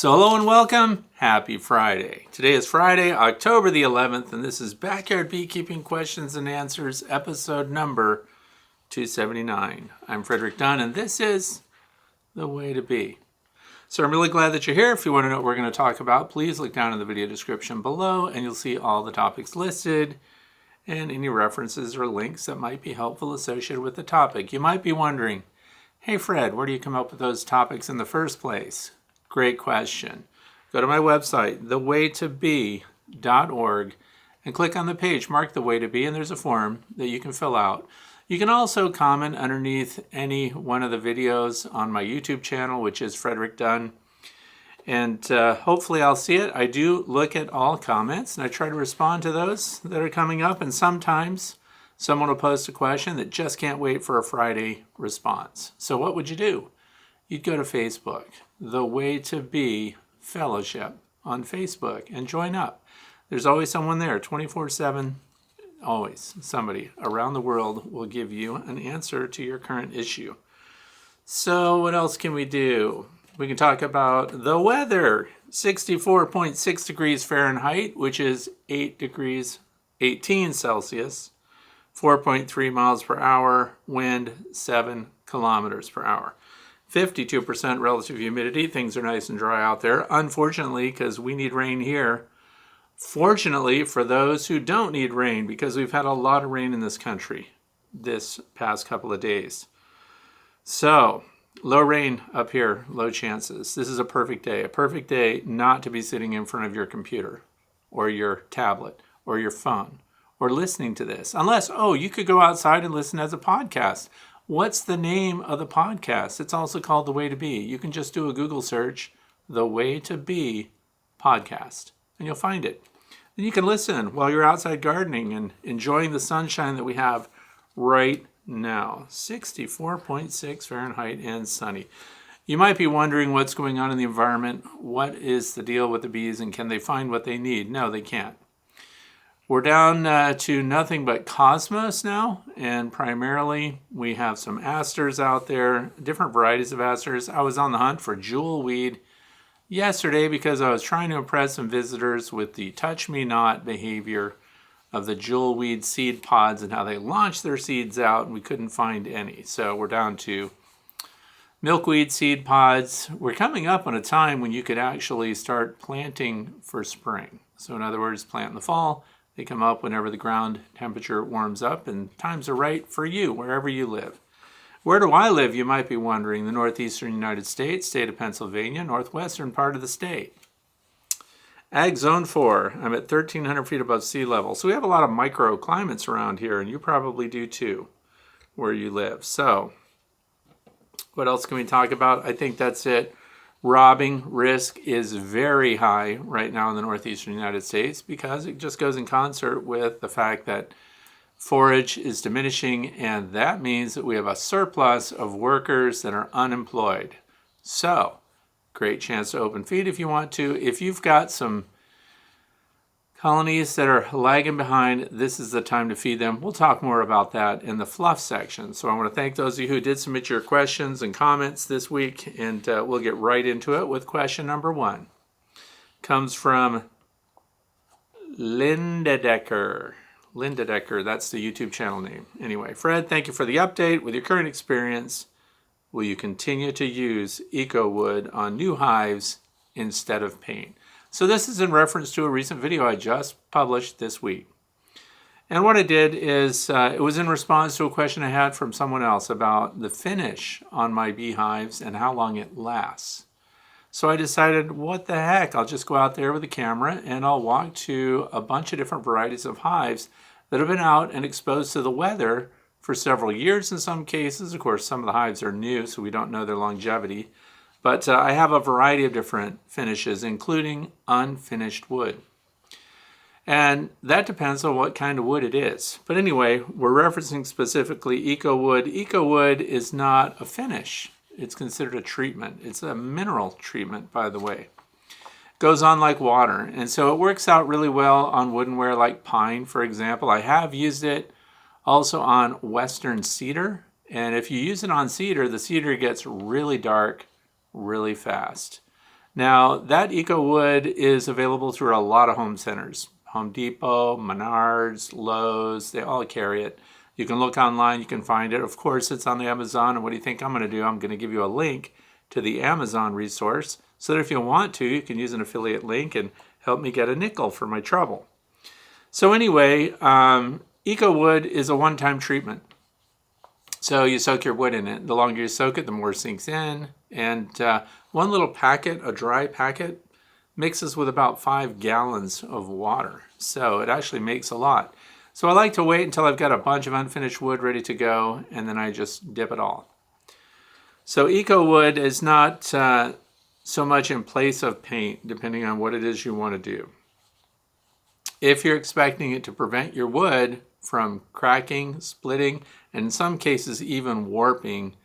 Solo and welcome. Happy Friday. Today is Friday, October the 11th, and this is Backyard Beekeeping Questions and Answers, episode number 279. I'm Frederick Dunn, and this is The Way to Bee. So I'm really glad that you're here. If you want to know what we're going to talk about, please look down in the video description below, and you'll see all the topics listed and any references or links that might be helpful associated with the topic. You might be wondering, hey Fred, where do you come up with those topics in the first place? Great question. Go to my website, thewaytobee.org, and click on the page marked The Way to Bee, and there's a form that you can fill out. You can also comment underneath any one of the videos on my YouTube channel, which is Frederick Dunn, and hopefully I'll see it. I do look at all comments, and I try to respond to those that are coming up, and sometimes someone will post a question that just can't wait for a Friday response. So what would you do? You'd go to Facebook, The Way to Bee Fellowship on Facebook, and join up. There's always someone there, 24/7, always. Somebody around the world will give you an answer to your current issue. So what else can we do? We can talk about the weather. 64.6 degrees Fahrenheit, which is 18 Celsius, 4.3 miles per hour, wind 7 kilometers per hour. 52% relative humidity. Things are nice and dry out there. Unfortunately, because we need rain here. Fortunately, for those who don't need rain, because we've had a lot of rain in this country this past couple of days. So, low rain up here, low chances. This is a perfect day not to be sitting in front of your computer or your tablet or your phone or listening to this. Unless, you could go outside and listen as a podcast. What's the name of the podcast? It's also called The Way to Bee. You can just do a Google search, The Way to Bee podcast, and you'll find it. And you can listen while you're outside gardening and enjoying the sunshine that we have right now. 64.6 Fahrenheit and sunny. You might be wondering what's going on in the environment. What is the deal with the bees, and can they find what they need? No, they can't. We're down to nothing but cosmos now, and primarily we have some asters out there, different varieties of asters. I was on the hunt for jewelweed yesterday because I was trying to impress some visitors with the touch me not behavior of the jewelweed seed pods and how they launch their seeds out, and we couldn't find any. So we're down to milkweed seed pods. We're coming up on a time when you could actually start planting for spring. So in other words, plant in the fall. They come up whenever the ground temperature warms up, and times are right for you, wherever you live. Where do I live, you might be wondering? The northeastern United States, state of Pennsylvania, northwestern part of the state. Ag Zone 4, I'm at 1,300 feet above sea level. So we have a lot of microclimates around here, and you probably do too, where you live. So what else can we talk about? I think that's it. Robbing risk is very high right now in the northeastern United States because it just goes in concert with the fact that forage is diminishing, and that means that we have a surplus of workers that are unemployed. So, great chance to open feed if you want to. If you've got some colonies that are lagging behind, this is the time to feed them. We'll talk more about that in the fluff section. So I want to thank those of you who did submit your questions and comments this week, and we'll get right into it with question number 1. Comes from Linda Decker. Linda Decker, that's the YouTube channel name. Anyway, Fred, thank you for the update. With your current experience, will you continue to use EcoWood on new hives instead of paint? So this is in reference to a recent video I just published this week. And what I did is, it was in response to a question I had from someone else about the finish on my beehives and how long it lasts. So I decided, what the heck, I'll just go out there with a camera and I'll walk to a bunch of different varieties of hives that have been out and exposed to the weather for several years in some cases. Of course, some of the hives are new, so we don't know their longevity. But I have a variety of different finishes, including unfinished wood. And that depends on what kind of wood it is. But anyway, we're referencing specifically EcoWood. EcoWood is not a finish. It's considered a treatment. It's a mineral treatment, by the way. It goes on like water. And so it works out really well on woodenware like pine, for example. I have used it also on western cedar. And if you use it on cedar, the cedar gets really dark really fast. Now, that EcoWood is available through a lot of home centers. Home Depot, Menards, Lowe's, they all carry it. You can look online, you can find it. Of course, it's on Amazon, and what do you think I'm going to do? I'm going to give you a link to the Amazon resource so that if you want to, you can use an affiliate link and help me get a nickel for my trouble. So anyway, EcoWood is a one-time treatment. So you soak your wood in it. The longer you soak it, the more it sinks in. And one little packet, a dry packet, mixes with about 5 gallons of water. So it actually makes a lot. So I like to wait until I've got a bunch of unfinished wood ready to go, and then I just dip it all. So EcoWood is not so much in place of paint, depending on what it is you want to do. If you're expecting it to prevent your wood from cracking, splitting, and in some cases even warping,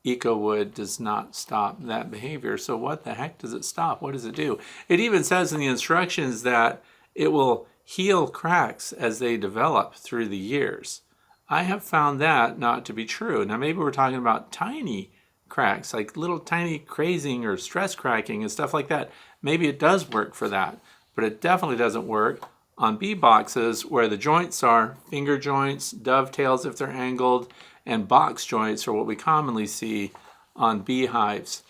EcoWood does not stop that behavior. So what the heck does it stop? What does it do? It even says in the instructions that it will heal cracks as they develop through the years. I have found that not to be true. Now maybe we're talking about tiny cracks, like little tiny crazing or stress cracking and stuff like that. Maybe it does work for that, but it definitely doesn't work on bee boxes where the joints are finger joints, dovetails if they're angled, and box joints are what we commonly see on beehives.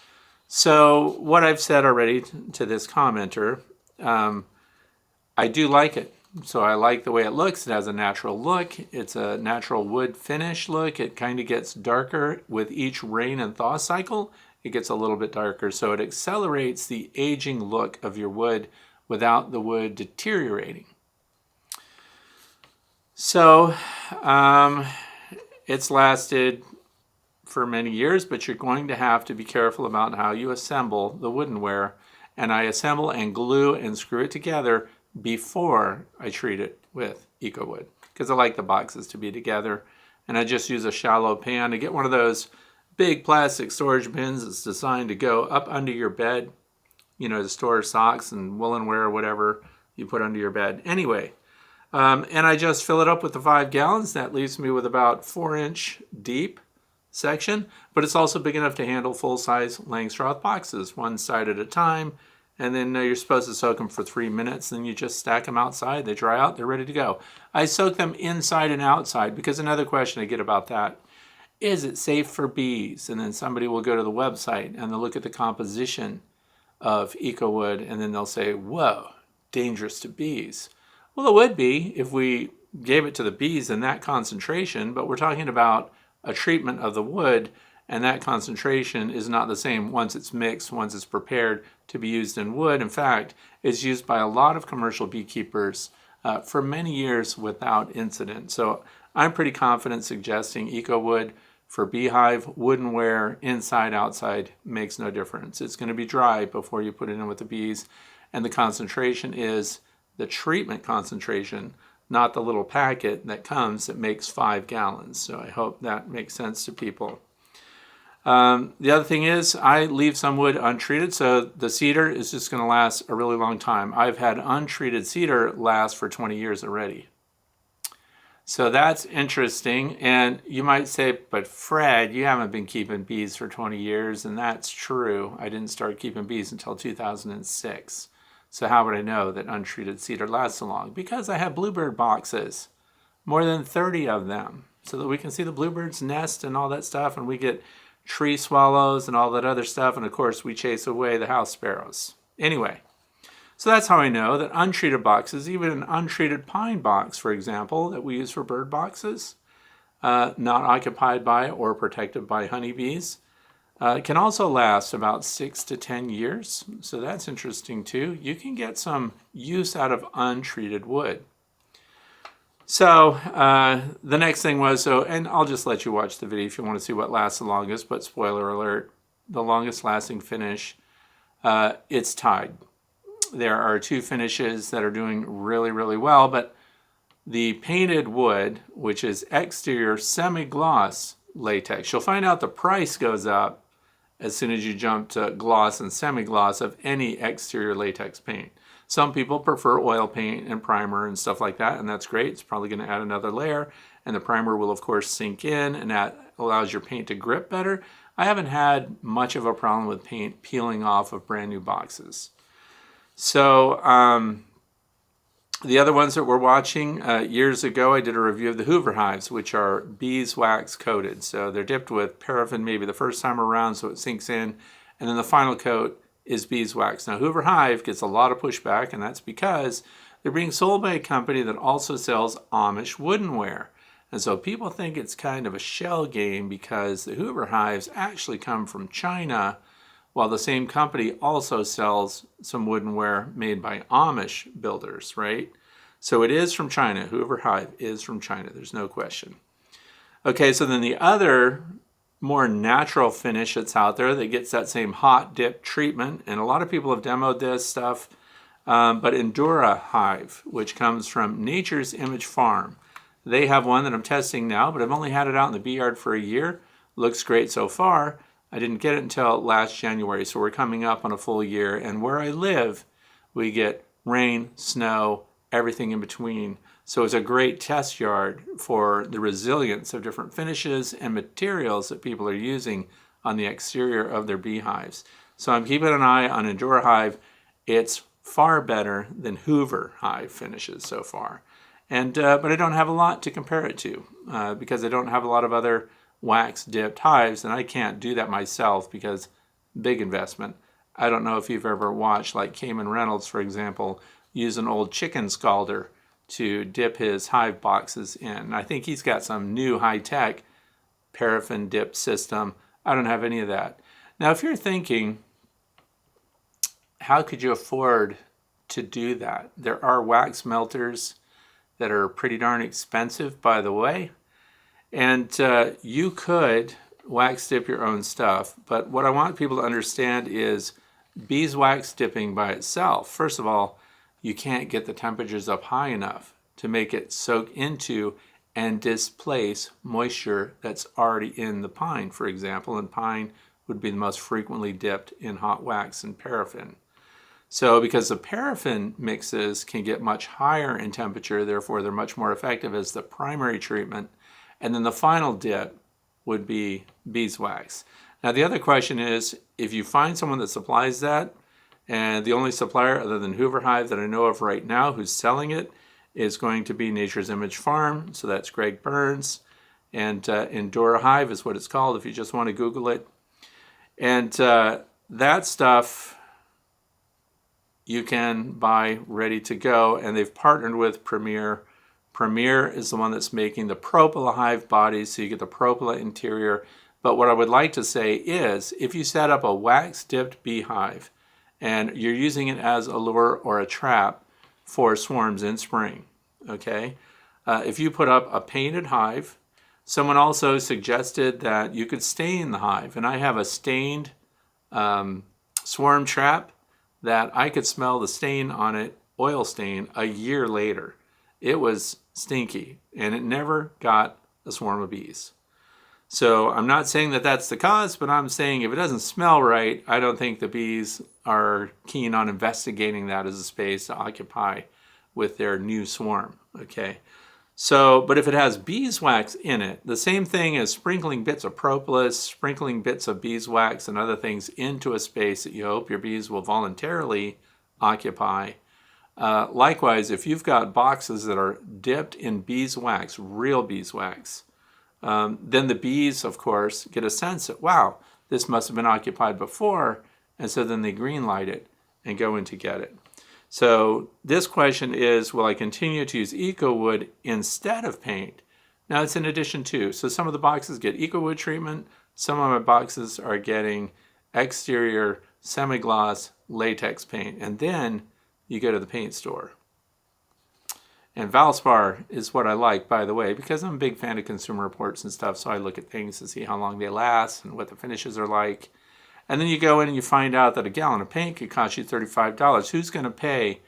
So what I've said already to this commenter, I do like it. So I like the way it looks. It has a natural look. It's a natural wood finish look. It kind of gets darker with each rain and thaw cycle. It gets a little bit darker. So it accelerates the aging look of your wood without the wood deteriorating. So it's lasted for many years, but you're going to have to be careful about how you assemble the woodenware. And I assemble and glue and screw it together before I treat it with EcoWood, because I like the boxes to be together. And I just use a shallow pan to get one of those big plastic storage bins that's designed to go up under your bed, you know, to store socks and woolenware or whatever you put under your bed. Anyway, and I just fill it up with the 5 gallons. That leaves me with about 4-inch deep section, but it's also big enough to handle full-size Langstroth boxes, one side at a time. And then you're supposed to soak them for 3 minutes. Then you just stack them outside. They dry out. They're ready to go. I soak them inside and outside because another question I get about that, is it safe for bees? And then somebody will go to the website and they'll look at the composition of EcoWood and then they'll say, whoa, dangerous to bees. Well, it would be if we gave it to the bees in that concentration, but we're talking about a treatment of the wood, and that concentration is not the same once it's mixed, once it's prepared to be used in wood. In fact, it's used by a lot of commercial beekeepers for many years without incident. So I'm pretty confident suggesting EcoWood for beehive woodenware, inside, outside, makes no difference. It's going to be dry before you put it in with the bees, and the concentration is the treatment concentration, not the little packet that comes that makes 5 gallons. So I hope that makes sense to people. The other thing is I leave some wood untreated, so the cedar is just going to last a really long time. I've had untreated cedar last for 20 years already. So that's interesting. And you might say, but Fred, you haven't been keeping bees for 20 years. And that's true. I didn't start keeping bees until 2006. So how would I know that untreated cedar lasts so long? Because I have bluebird boxes, more than 30 of them, so that we can see the bluebirds nest and all that stuff, and we get tree swallows and all that other stuff, and of course we chase away the house sparrows. Anyway, so that's how I know that untreated boxes, even an untreated pine box, for example, that we use for bird boxes, not occupied by or protected by honeybees, can also last about 6 to 10 years. So that's interesting too. You can get some use out of untreated wood. So the next thing was, and I'll just let you watch the video if you want to see what lasts the longest, but spoiler alert, the longest lasting finish, it's tied. There are 2 finishes that are doing really, really well, but the painted wood, which is exterior semi-gloss latex, you'll find out the price goes up as soon as you jump to gloss and semi-gloss of any exterior latex paint. Some people prefer oil paint and primer and stuff like that, and that's great. It's probably going to add another layer, and the primer will, of course, sink in, and that allows your paint to grip better. I haven't had much of a problem with paint peeling off of brand new boxes. So the other ones that we're watching, years ago I did a review of the Hoover hives, which are beeswax coated. So they're dipped with paraffin maybe the first time around so it sinks in, and then the final coat is beeswax. Now Hoover Hive gets a lot of pushback, and that's because they're being sold by a company that also sells Amish woodenware. And so people think it's kind of a shell game because the Hoover hives actually come from China, while the same company also sells some woodenware made by Amish builders, right? So it is from China. Hoover Hive is from China. There's no question. Okay, so then the other more natural finish that's out there that gets that same hot dip treatment, and a lot of people have demoed this stuff, but Endura Hive, which comes from Nature's Image Farm. They have one that I'm testing now, but I've only had it out in the bee yard for a year. Looks great so far. I didn't get it until last January, so we're coming up on a full year. And where I live, we get rain, snow, everything in between. So it's a great test yard for the resilience of different finishes and materials that people are using on the exterior of their beehives. So I'm keeping an eye on Endura Hive. It's far better than Hoover Hive finishes so far. And but I don't have a lot to compare it to because I don't have a lot of other wax dipped hives, and I can't do that myself because big investment. I don't know if you've ever watched, like Cayman Reynolds, for example, use an old chicken scalder to dip his hive boxes in. I think he's got some new high-tech paraffin dip system. I don't have any of that. Now, if you're thinking, how could you afford to do that? There are wax melters that are pretty darn expensive, by the way. And you could wax dip your own stuff, but what I want people to understand is beeswax dipping by itself. First of all, you can't get the temperatures up high enough to make it soak into and displace moisture that's already in the pine, for example, and pine would be the most frequently dipped in hot wax and paraffin. So because the paraffin mixes can get much higher in temperature, therefore they're much more effective as the primary treatment. And then the final dip would be beeswax. Now the other question is, if you find someone that supplies that, and the only supplier other than Hoover Hive that I know of right now who's selling it is going to be Nature's Image Farm, so that's Greg Burns, and Endura Hive is what it's called if you just want to Google it. And that stuff you can buy ready to go, and they've partnered with Premier. Premier is the one that's making the Propola hive bodies, so you get the Propola interior. But what I would like to say is, if you set up a wax-dipped beehive and you're using it as a lure or a trap for swarms in spring, okay? If you put up a painted hive, someone also suggested that you could stain the hive, and I have a stained swarm trap that I could smell the stain on it, oil stain, a year later. It was stinky, and it never got a swarm of bees. So I'm not saying that that's the cause, but I'm saying if it doesn't smell right, I don't think the bees are keen on investigating that as a space to occupy with their new swarm, okay? So, but if it has beeswax in it, the same thing as sprinkling bits of propolis, sprinkling bits of beeswax and other things into a space that you hope your bees will voluntarily occupy. Likewise, if you've got boxes that are dipped in beeswax, real beeswax, then the bees, of course, get a sense that, wow, this must have been occupied before, and so then they green light it and go in to get it. So this question is, will I continue to use EcoWood instead of paint? Now it's in addition to. So some of the boxes get EcoWood treatment, some of my boxes are getting exterior semi-gloss latex paint, and then you go to the paint store. And Valspar is what I like, by the way, because I'm a big fan of Consumer Reports and stuff, so I look at things to see how long they last and what the finishes are like. And then you go in and you find out that a gallon of paint could cost you $35. Who's going to pay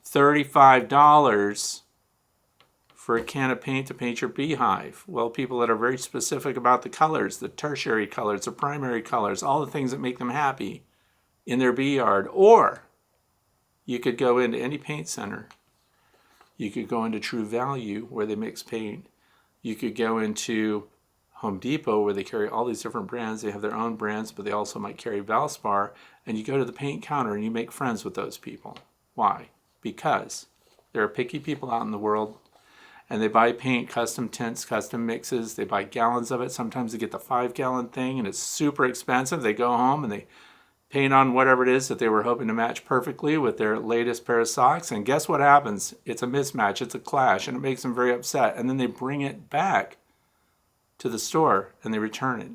$35 for a can of paint to paint your beehive? Well, people that are very specific about the colors, the tertiary colors, the primary colors, all the things that make them happy in their bee yard. Or you could go into any paint center. You could go into True Value where they mix paint. You could go into Home Depot, where they carry all these different brands. They have their own brands, but they also might carry Valspar. And you go to the paint counter and you make friends with those people. Why? Because there are picky people out in the world, and they buy paint, custom tints, custom mixes. They buy gallons of it. Sometimes they get the 5-gallon thing, and it's super expensive. They go home and they paint on whatever it is that they were hoping to match perfectly with their latest pair of socks. And guess what happens? It's a mismatch. It's a clash, and it makes them very upset. And then they bring it back to the store and they return it.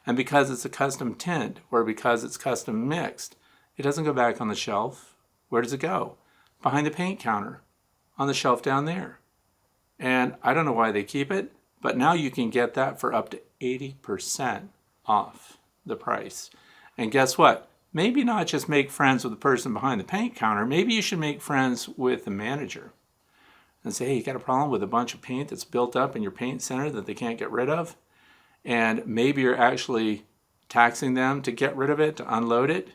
And because it's a custom tint or because it's custom mixed, it doesn't go back on the shelf. Where does it go? Behind the paint counter on the shelf down there. And I don't know why they keep it, but now you can get that for up to 80% off the price. And guess what? Maybe not just make friends with the person behind the paint counter. Maybe you should make friends with the manager and say, hey, you got a problem with a bunch of paint that's built up in your paint center that they can't get rid of? And maybe you're actually taxing them to get rid of it, to unload it.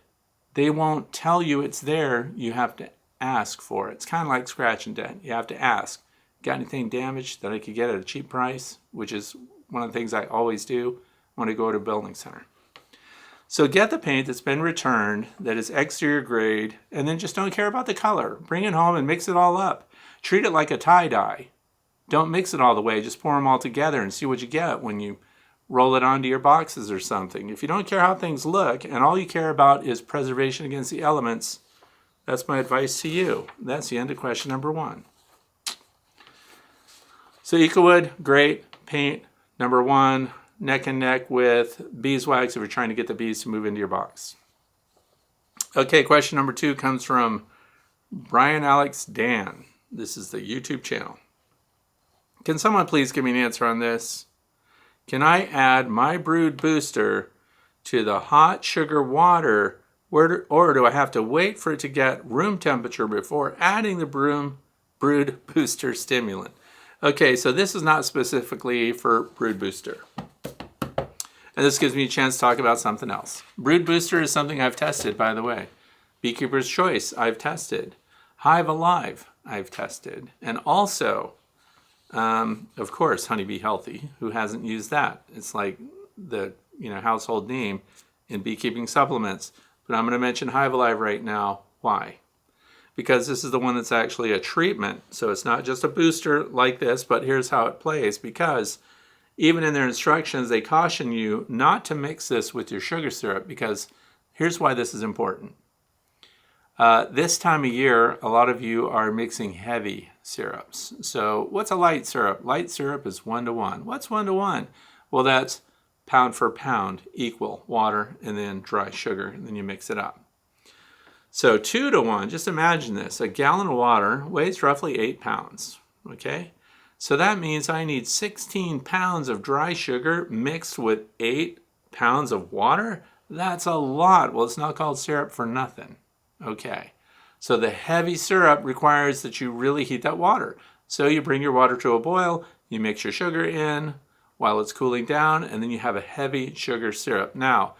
They won't tell you it's there. You have to ask for it. It's kind of like scratch and dent. You have to ask. Got anything damaged that I could get at a cheap price? Which is one of the things I always do when I go to a building center. So get the paint that's been returned, that is exterior grade, and then just don't care about the color. Bring it home and mix it all up. Treat it like a tie-dye. Don't mix it all the way. Just pour them all together and see what you get when you roll it onto your boxes or something. If you don't care how things look and all you care about is preservation against the elements, that's my advice to you. That's the end of question number 1. So EcoWood, great. Paint, number 1, neck and neck with beeswax if you're trying to get the bees to move into your box. Okay, question number 2 comes from Brian Alex Dan. This is the YouTube channel. Can someone please give me an answer on this? Can I add my Brood Booster to the hot sugar water, or do I have to wait for it to get room temperature before adding the Brood Booster stimulant? Okay, so this is not specifically for Brood Booster. And this gives me a chance to talk about something else. Brood Booster is something I've tested, by the way. Beekeeper's Choice, I've tested. Hive Alive, I've tested. And also, of course, Honeybee Healthy. Who hasn't used that? It's like the household name in beekeeping supplements. But I'm going to mention Hive Alive right now. Why? Because this is the one that's actually a treatment. So it's not just a booster like this, but here's how it plays. Because even in their instructions, they caution you not to mix this with your sugar syrup, because here's why this is important. This time of year, a lot of you are mixing heavy syrups. So what's a light syrup? Light syrup is 1-to-1. What's 1-to-1? Well, that's pound for pound, equal water and then dry sugar, and then you mix it up. So 2-to-1, just imagine this. A gallon of water weighs roughly 8 pounds, okay? So that means I need 16 pounds of dry sugar mixed with 8 pounds of water? That's a lot. Well, it's not called syrup for nothing. Okay. So the heavy syrup requires that you really heat that water. So you bring your water to a boil, you mix your sugar in while it's cooling down, and then you have a heavy sugar syrup. Now,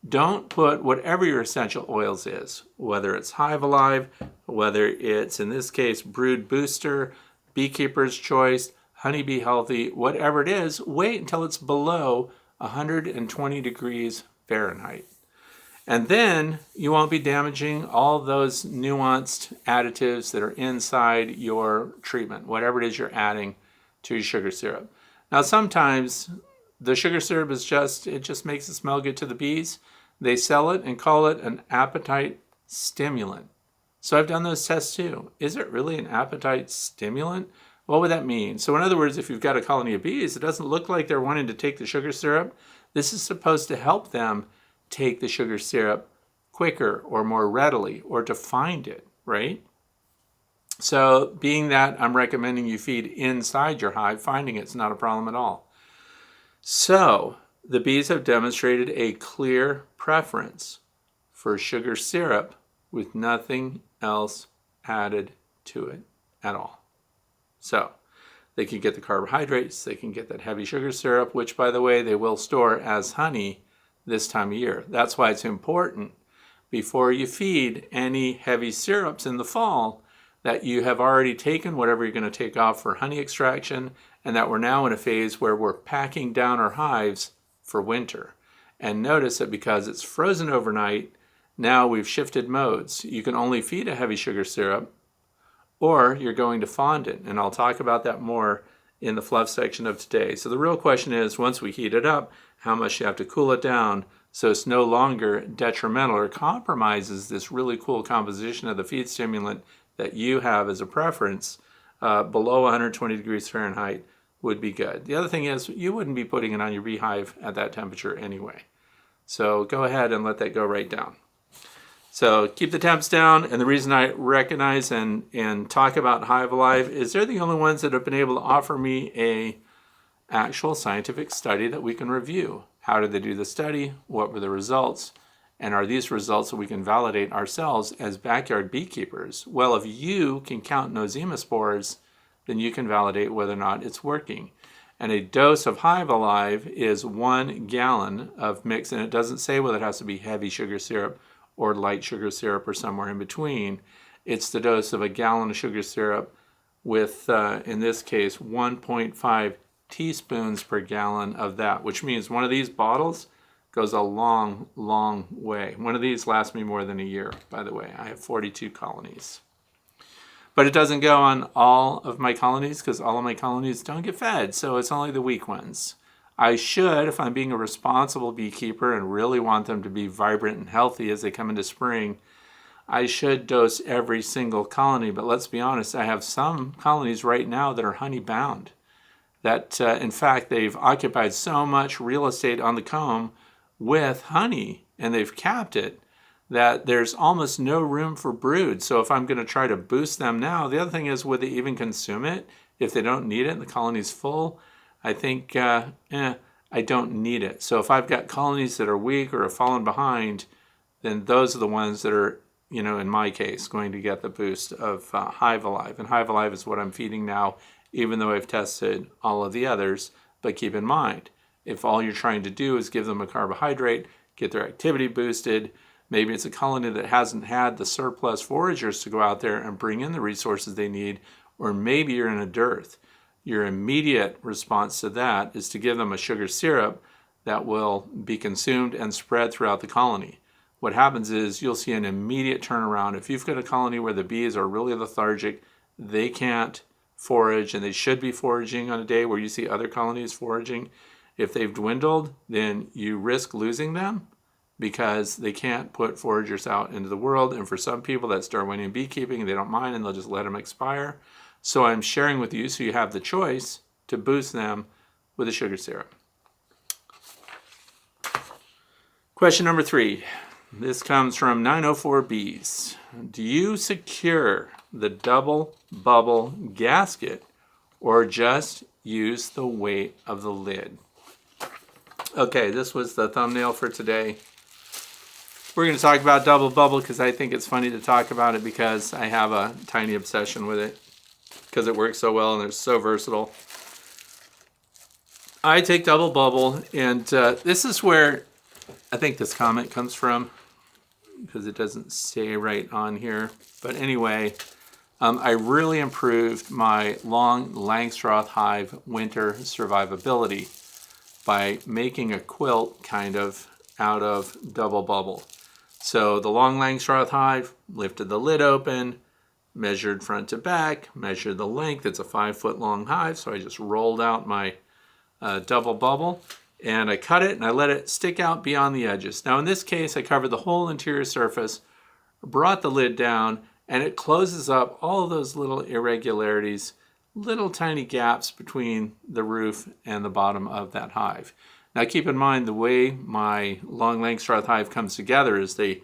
don't put whatever your essential oils is, whether it's Hive Alive, whether it's, in this case, Brood Booster, Beekeeper's Choice, Honeybee Healthy, whatever it is, wait until it's below 120 degrees Fahrenheit. And then you won't be damaging all those nuanced additives that are inside your treatment, whatever it is you're adding to your sugar syrup. Now, sometimes the sugar syrup is it just makes it smell good to the bees. They sell it and call it an appetite stimulant. So I've done those tests too. Is it really an appetite stimulant? What would that mean? So in other words, if you've got a colony of bees, it doesn't look like they're wanting to take the sugar syrup. This is supposed to help them take the sugar syrup quicker or more readily, or to find it, right? So being that I'm recommending you feed inside your hive, finding it's not a problem at all. So the bees have demonstrated a clear preference for sugar syrup with nothing else added to it at all. So they can get the carbohydrates, they can get that heavy sugar syrup, which, by the way, they will store as honey this time of year. That's why it's important before you feed any heavy syrups in the fall that you have already taken whatever you're going to take off for honey extraction and that we're now in a phase where we're packing down our hives for winter. And notice that because it's frozen overnight, now we've shifted modes. You can only feed a heavy sugar syrup, or you're going to fondant. And I'll talk about that more in the fluff section of today. So the real question is, once we heat it up, how much you have to cool it down so it's no longer detrimental or compromises this really cool composition of the feed stimulant that you have as a preference. Below 120 degrees Fahrenheit would be good. The other thing is, you wouldn't be putting it on your beehive at that temperature anyway. So go ahead and let that go right down. So keep the temps down, and the reason I recognize and talk about Hive Alive is they're the only ones that have been able to offer me a actual scientific study that we can review. How did they do the study? What were the results? And are these results that we can validate ourselves as backyard beekeepers? Well, if you can count nosema spores, then you can validate whether or not it's working. And a dose of Hive Alive is 1 gallon of mix, and it doesn't say whether it has to be heavy sugar syrup or light sugar syrup or somewhere in between. It's the dose of a gallon of sugar syrup with, in this case, 1.5 teaspoons per gallon of that, which means one of these bottles goes a long, long way. One of these lasts me more than a year, by the way. I have 42 colonies. But it doesn't go on all of my colonies because all of my colonies don't get fed, so it's only the weak ones. I should, if I'm being a responsible beekeeper and really want them to be vibrant and healthy as they come into spring, I should dose every single colony. But let's be honest, I have some colonies right now that are honey bound. That, in fact, they've occupied so much real estate on the comb with honey, and they've capped it, that there's almost no room for brood. So if I'm going to try to boost them now, the other thing is, would they even consume it if they don't need it and the colony's full? I think, I don't need it. So if I've got colonies that are weak or have fallen behind, then those are the ones that are, in my case, going to get the boost of Hive Alive. And Hive Alive is what I'm feeding now, even though I've tested all of the others. But keep in mind, if all you're trying to do is give them a carbohydrate, get their activity boosted, maybe it's a colony that hasn't had the surplus foragers to go out there and bring in the resources they need, or maybe you're in a dearth. Your immediate response to that is to give them a sugar syrup that will be consumed and spread throughout the colony. What happens is you'll see an immediate turnaround. If you've got a colony where the bees are really lethargic, they can't forage, and they should be foraging on a day where you see other colonies foraging. If they've dwindled, then you risk losing them because they can't put foragers out into the world. And for some people, that's Darwinian beekeeping. They don't mind, and they'll just let them expire. So I'm sharing with you so you have the choice to boost them with a sugar syrup. Question number 3. This comes from 904 Bees. Do you secure the double bubble gasket or just use the weight of the lid? Okay, this was the thumbnail for today. We're going to talk about double bubble because I think it's funny to talk about it because I have a tiny obsession with it because it works so well and it's so versatile. I take double bubble, and this is where I think this comment comes from because it doesn't say right on here. But anyway, I really improved my long Langstroth hive winter survivability by making a quilt kind of out of double bubble. So the long Langstroth hive, lifted the lid open, measured front to back, measured the length. It's a 5-foot long hive, so I just rolled out my double bubble, and I cut it and I let it stick out beyond the edges. Now in this case, I covered the whole interior surface, brought the lid down, and it closes up all of those little irregularities, little tiny gaps between the roof and the bottom of that hive. Now keep in mind, the way my long Langstroth hive comes together is they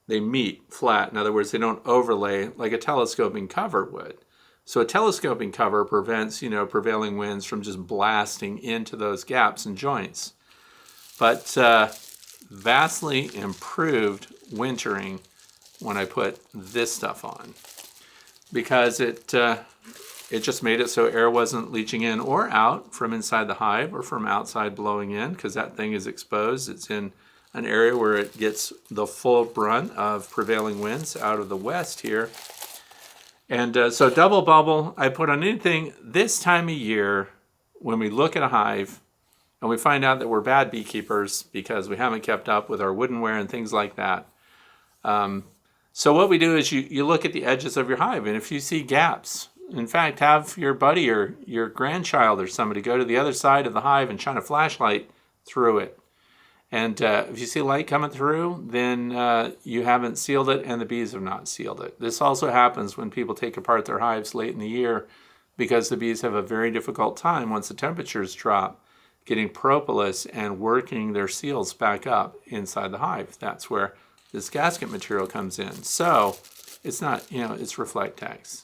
meet flat. In other words, they don't overlay like a telescoping cover would. So a telescoping cover prevents, prevailing winds from just blasting into those gaps and joints. But vastly improved wintering when I put this stuff on, because it just made it so air wasn't leaching in or out from inside the hive or from outside blowing in, because that thing is exposed. It's in an area where it gets the full brunt of prevailing winds out of the west here. And so double bubble, I put on anything this time of year when we look at a hive and we find out that we're bad beekeepers because we haven't kept up with our woodenware and things like that. So what we do is you look at the edges of your hive, and if you see gaps, in fact, have your buddy or your grandchild or somebody go to the other side of the hive and shine a flashlight through it. And if you see light coming through, then you haven't sealed it and the bees have not sealed it. This also happens when people take apart their hives late in the year because the bees have a very difficult time once the temperatures drop getting propolis and working their seals back up inside the hive. That's where this gasket material comes in. So it's not, it's Reflectex.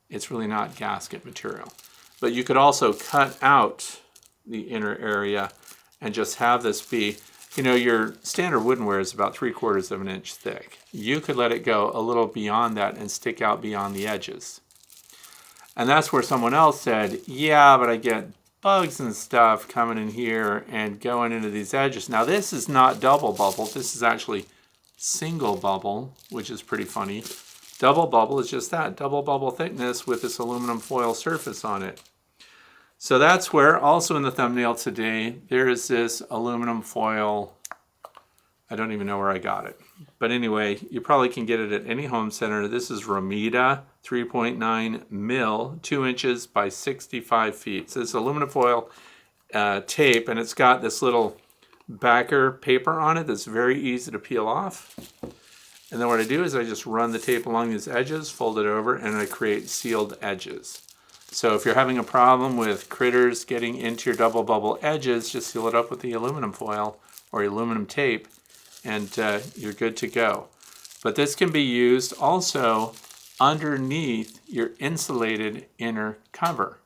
It's really not gasket material. But you could also cut out the inner area and just have this be, your standard woodenware is about 3/4 of an inch thick. You could let it go a little beyond that and stick out beyond the edges. And that's where someone else said, yeah, but I get bugs and stuff coming in here and going into these edges. Now this is not double bubble. This is actually single bubble, which is pretty funny. Double bubble is just that, double bubble thickness with this aluminum foil surface on it. So that's where, also in the thumbnail today, there is this aluminum foil. I don't even know where I got it. But anyway, you probably can get it at any home center. This is Romita 3.9 mil, 2 inches by 65 feet. So it's aluminum foil tape, and it's got this little backer paper on it that's very easy to peel off. And then what I do is I just run the tape along these edges, fold it over, and I create sealed edges. So if you're having a problem with critters getting into your double bubble edges, just seal it up with the aluminum foil or aluminum tape, and you're good to go. But this can be used also underneath your insulated inner cover.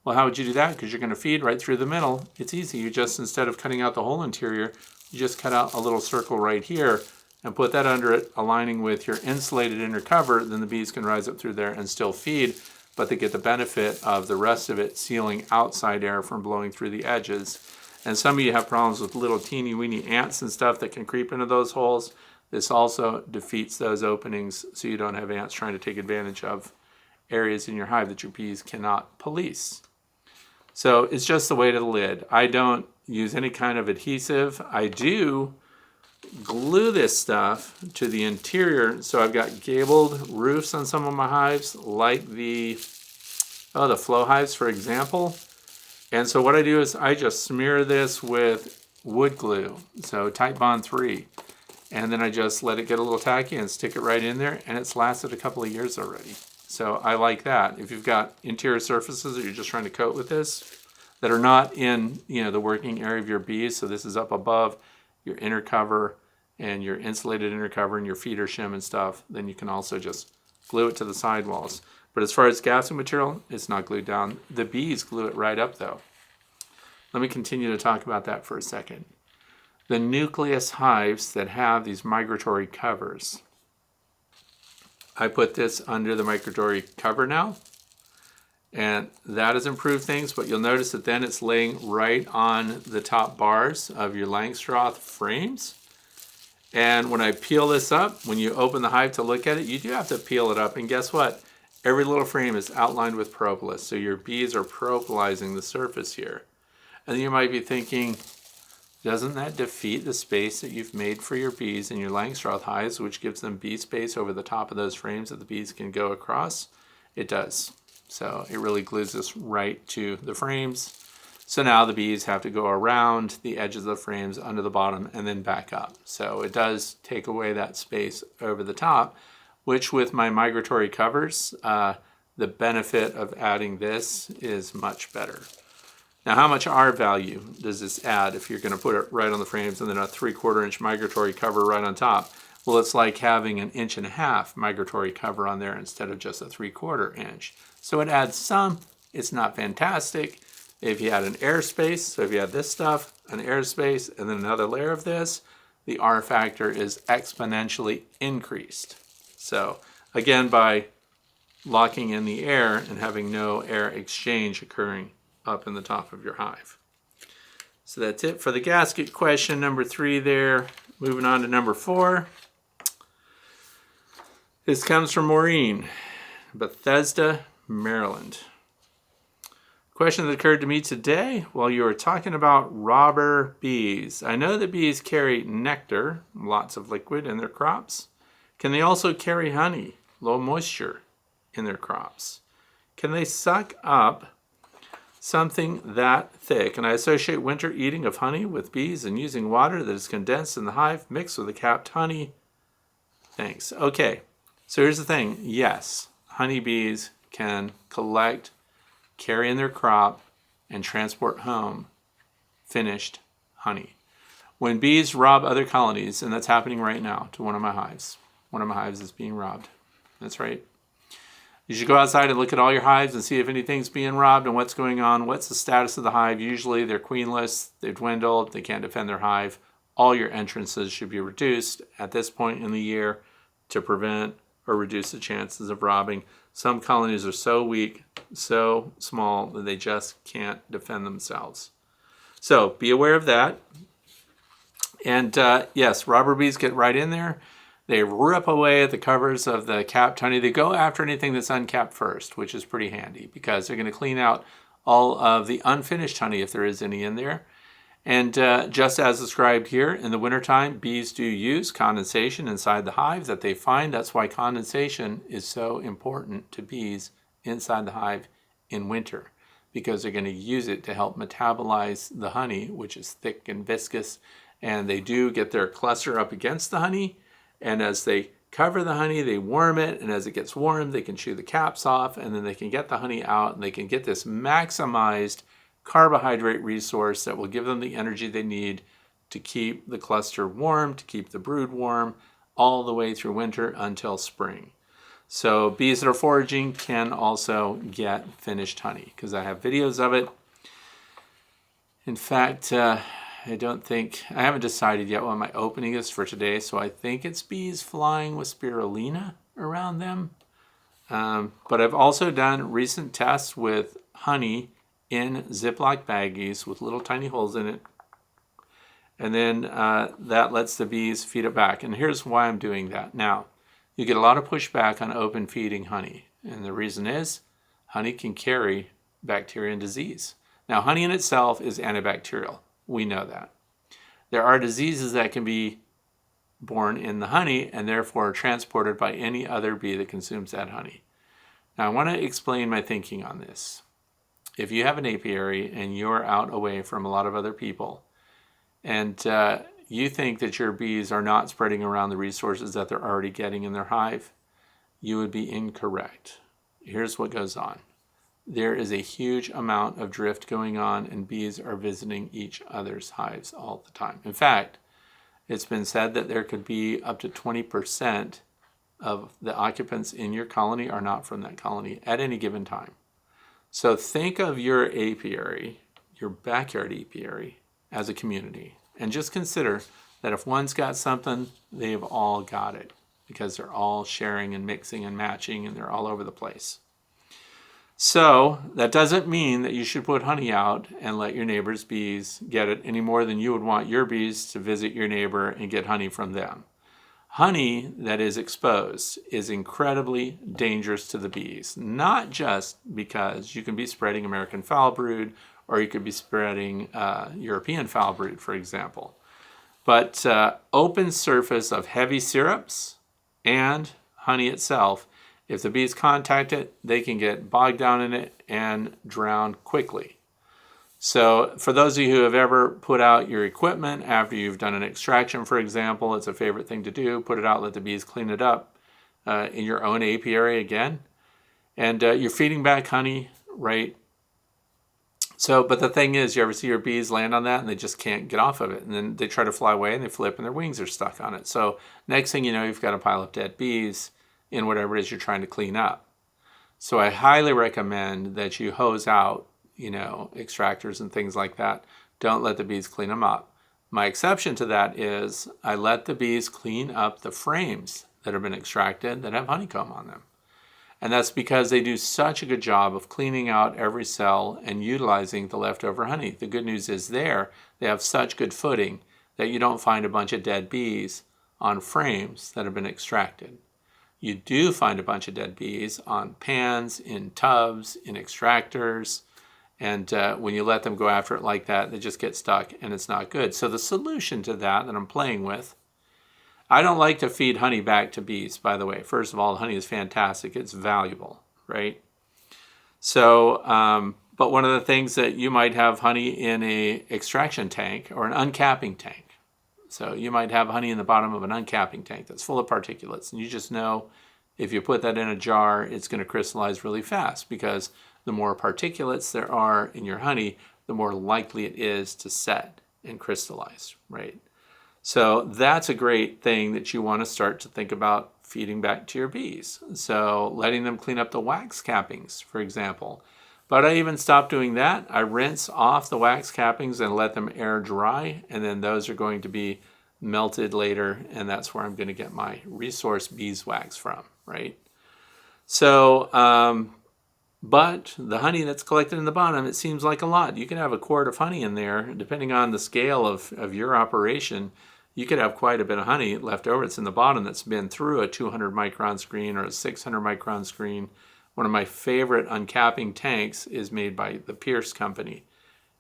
Well, how would you do that? Because you're going to feed right through the middle. It's easy. You just, instead of cutting out the whole interior, you just cut out a little circle right here and put that under it, aligning with your insulated inner cover. Then the bees can rise up through there and still feed, but they get the benefit of the rest of it sealing outside air from blowing through the edges. And some of you have problems with little teeny weeny ants and stuff that can creep into those holes. This also defeats those openings so you don't have ants trying to take advantage of areas in your hive that your bees cannot police. So it's just the weight of the lid. I don't use any kind of adhesive. I do glue this stuff to the interior. So I've got gabled roofs on some of my hives, like the flow hives, for example. And so what I do is I just smear this with wood glue, so Titebond 3. And then I just let it get a little tacky and stick it right in there, and it's lasted a couple of years already. So I like that. If you've got interior surfaces that you're just trying to coat with this that are not in the working area of your bees, so this is up above your inner cover and your insulated inner cover and your feeder shim and stuff, then you can also just glue it to the sidewalls. But as far as gassing material, it's not glued down. The bees glue it right up though. Let me continue to talk about that for a second. The nucleus hives that have these migratory covers. I put this under the migratory cover now, and that has improved things, but you'll notice that then it's laying right on the top bars of your Langstroth frames. And when I peel this up, when you open the hive to look at it, you do have to peel it up, and guess what? Every little frame is outlined with propolis, so your bees are propolizing the surface here. And you might be thinking, doesn't that defeat the space that you've made for your bees in your Langstroth hives, which gives them bee space over the top of those frames that the bees can go across? It does. So it really glues this right to the frames. So now the bees have to go around the edges of the frames under the bottom and then back up. So it does take away that space over the top, which with my migratory covers, the benefit of adding this is much better. Now, how much R value does this add if you're going to put it right on the frames and then a 3/4 inch migratory cover right on top? Well, it's like having an 1.5 inch migratory cover on there instead of just a 3/4 inch. So it adds some. It's not fantastic. If you add an airspace, so if you add this stuff, an airspace, and then another layer of this, the R factor is exponentially increased. So again, by locking in the air and having no air exchange occurring up in the top of your hive. So that's it for the gasket question number 3 there. Moving on to number 4. This comes from Maureen. Bethesda, Maryland. Question that occurred to me today while you were talking about robber bees. I know that bees carry nectar, lots of liquid in their crops. Can they also carry honey, low moisture in their crops? Can they suck up something that thick? And I associate winter eating of honey with bees and using water that is condensed in the hive mixed with the capped honey. Thanks. Okay, so here's the thing. Yes, honeybees can collect, carry in their crop, and transport home finished honey. When bees rob other colonies, and that's happening right now to one of my hives is being robbed. That's right. You should go outside and look at all your hives and see if anything's being robbed and what's going on. What's the status of the hive? Usually they're queenless, they've dwindled, they can't defend their hive. All your entrances should be reduced at this point in the year to prevent or reduce the chances of robbing. Some colonies are so weak, so small, that they just can't defend themselves. So be aware of that. And yes, robber bees get right in there. They rip away at the covers of the capped honey. They go after anything that's uncapped first, which is pretty handy because they're going to clean out all of the unfinished honey if there is any in there. And just as described here, in the wintertime, bees do use condensation inside the hive that they find. That's why condensation is so important to bees inside the hive in winter, because they're going to use it to help metabolize the honey, which is thick and viscous. And they do get their cluster up against the honey. And as they cover the honey, they warm it. And as it gets warm, they can chew the caps off. And then they can get the honey out. And they can get this maximized carbohydrate resource that will give them the energy they need to keep the cluster warm, to keep the brood warm, all the way through winter until spring. So bees that are foraging can also get finished honey, because I have videos of it. In fact, I haven't decided yet what my opening is for today, so I think it's bees flying with spirulina around them. But I've also done recent tests with honey in Ziploc baggies with little tiny holes in it. And then that lets the bees feed it back. And here's why I'm doing that. Now, you get a lot of pushback on open feeding honey. And the reason is honey can carry bacteria and disease. Now, honey in itself is antibacterial. We know that. There are diseases that can be born in the honey and therefore transported by any other bee that consumes that honey. Now, I want to explain my thinking on this. If you have an apiary and you're out away from a lot of other people, and you think that your bees are not spreading around the resources that they're already getting in their hive, you would be incorrect. Here's what goes on. There is a huge amount of drift going on, and bees are visiting each other's hives all the time. In fact, it's been said that there could be up to 20% of the occupants in your colony are not from that colony at any given time. So think of your apiary, your backyard apiary, as a community. And just consider that if one's got something, they've all got it, because they're all sharing and mixing and matching, and they're all over the place. So that doesn't mean that you should put honey out and let your neighbor's bees get it any more than you would want your bees to visit your neighbor and get honey from them. Honey that is exposed is incredibly dangerous to the bees, not just because you can be spreading American foul brood or you could be spreading European foul brood, for example. But open surface of heavy syrups and honey itself, if the bees contact it, they can get bogged down in it and drown quickly. So for those of you who have ever put out your equipment after you've done an extraction, for example, it's a favorite thing to do. Put it out, let the bees clean it up in your own apiary again. And you're feeding back honey, right? So, but the thing is, you ever see your bees land on that and they just can't get off of it. And then they try to fly away and they flip and their wings are stuck on it. So next thing you know, you've got a pile of dead bees in whatever it is you're trying to clean up. So I highly recommend that you hose out, extractors and things like that. Don't let the bees clean them up. My exception to that is I let the bees clean up the frames that have been extracted that have honeycomb on them. And that's because they do such a good job of cleaning out every cell and utilizing the leftover honey. The good news is they have such good footing that you don't find a bunch of dead bees on frames that have been extracted. you do find a bunch of dead bees on pans, in tubs, in extractors. And when you let them go after it like that, they just get stuck and it's not good. So the solution to that I'm playing with, I don't like to feed honey back to bees, by the way. First of all, honey is fantastic. It's valuable, right? So, but one of the things that you might have honey in a extraction tank or an uncapping tank. So you might have honey in the bottom of an uncapping tank that's full of particulates. And you just know if you put that in a jar, it's going to crystallize really fast because the more particulates there are in your honey, the more likely it is to set and crystallize, right? So that's a great thing that you want to start to think about feeding back to your bees. So letting them clean up the wax cappings, for example. But I even stopped doing that. I rinse off the wax cappings and let them air dry, and then those are going to be melted later, and that's where I'm going to get my resource beeswax from, right? So, but the honey that's collected in the bottom, it seems like a lot. You can have a quart of honey in there, depending on the scale of your operation. You could have quite a bit of honey left over. It's in the bottom that's been through a 200 micron screen or a 600 micron screen. One of my favorite uncapping tanks is made by the Pierce Company.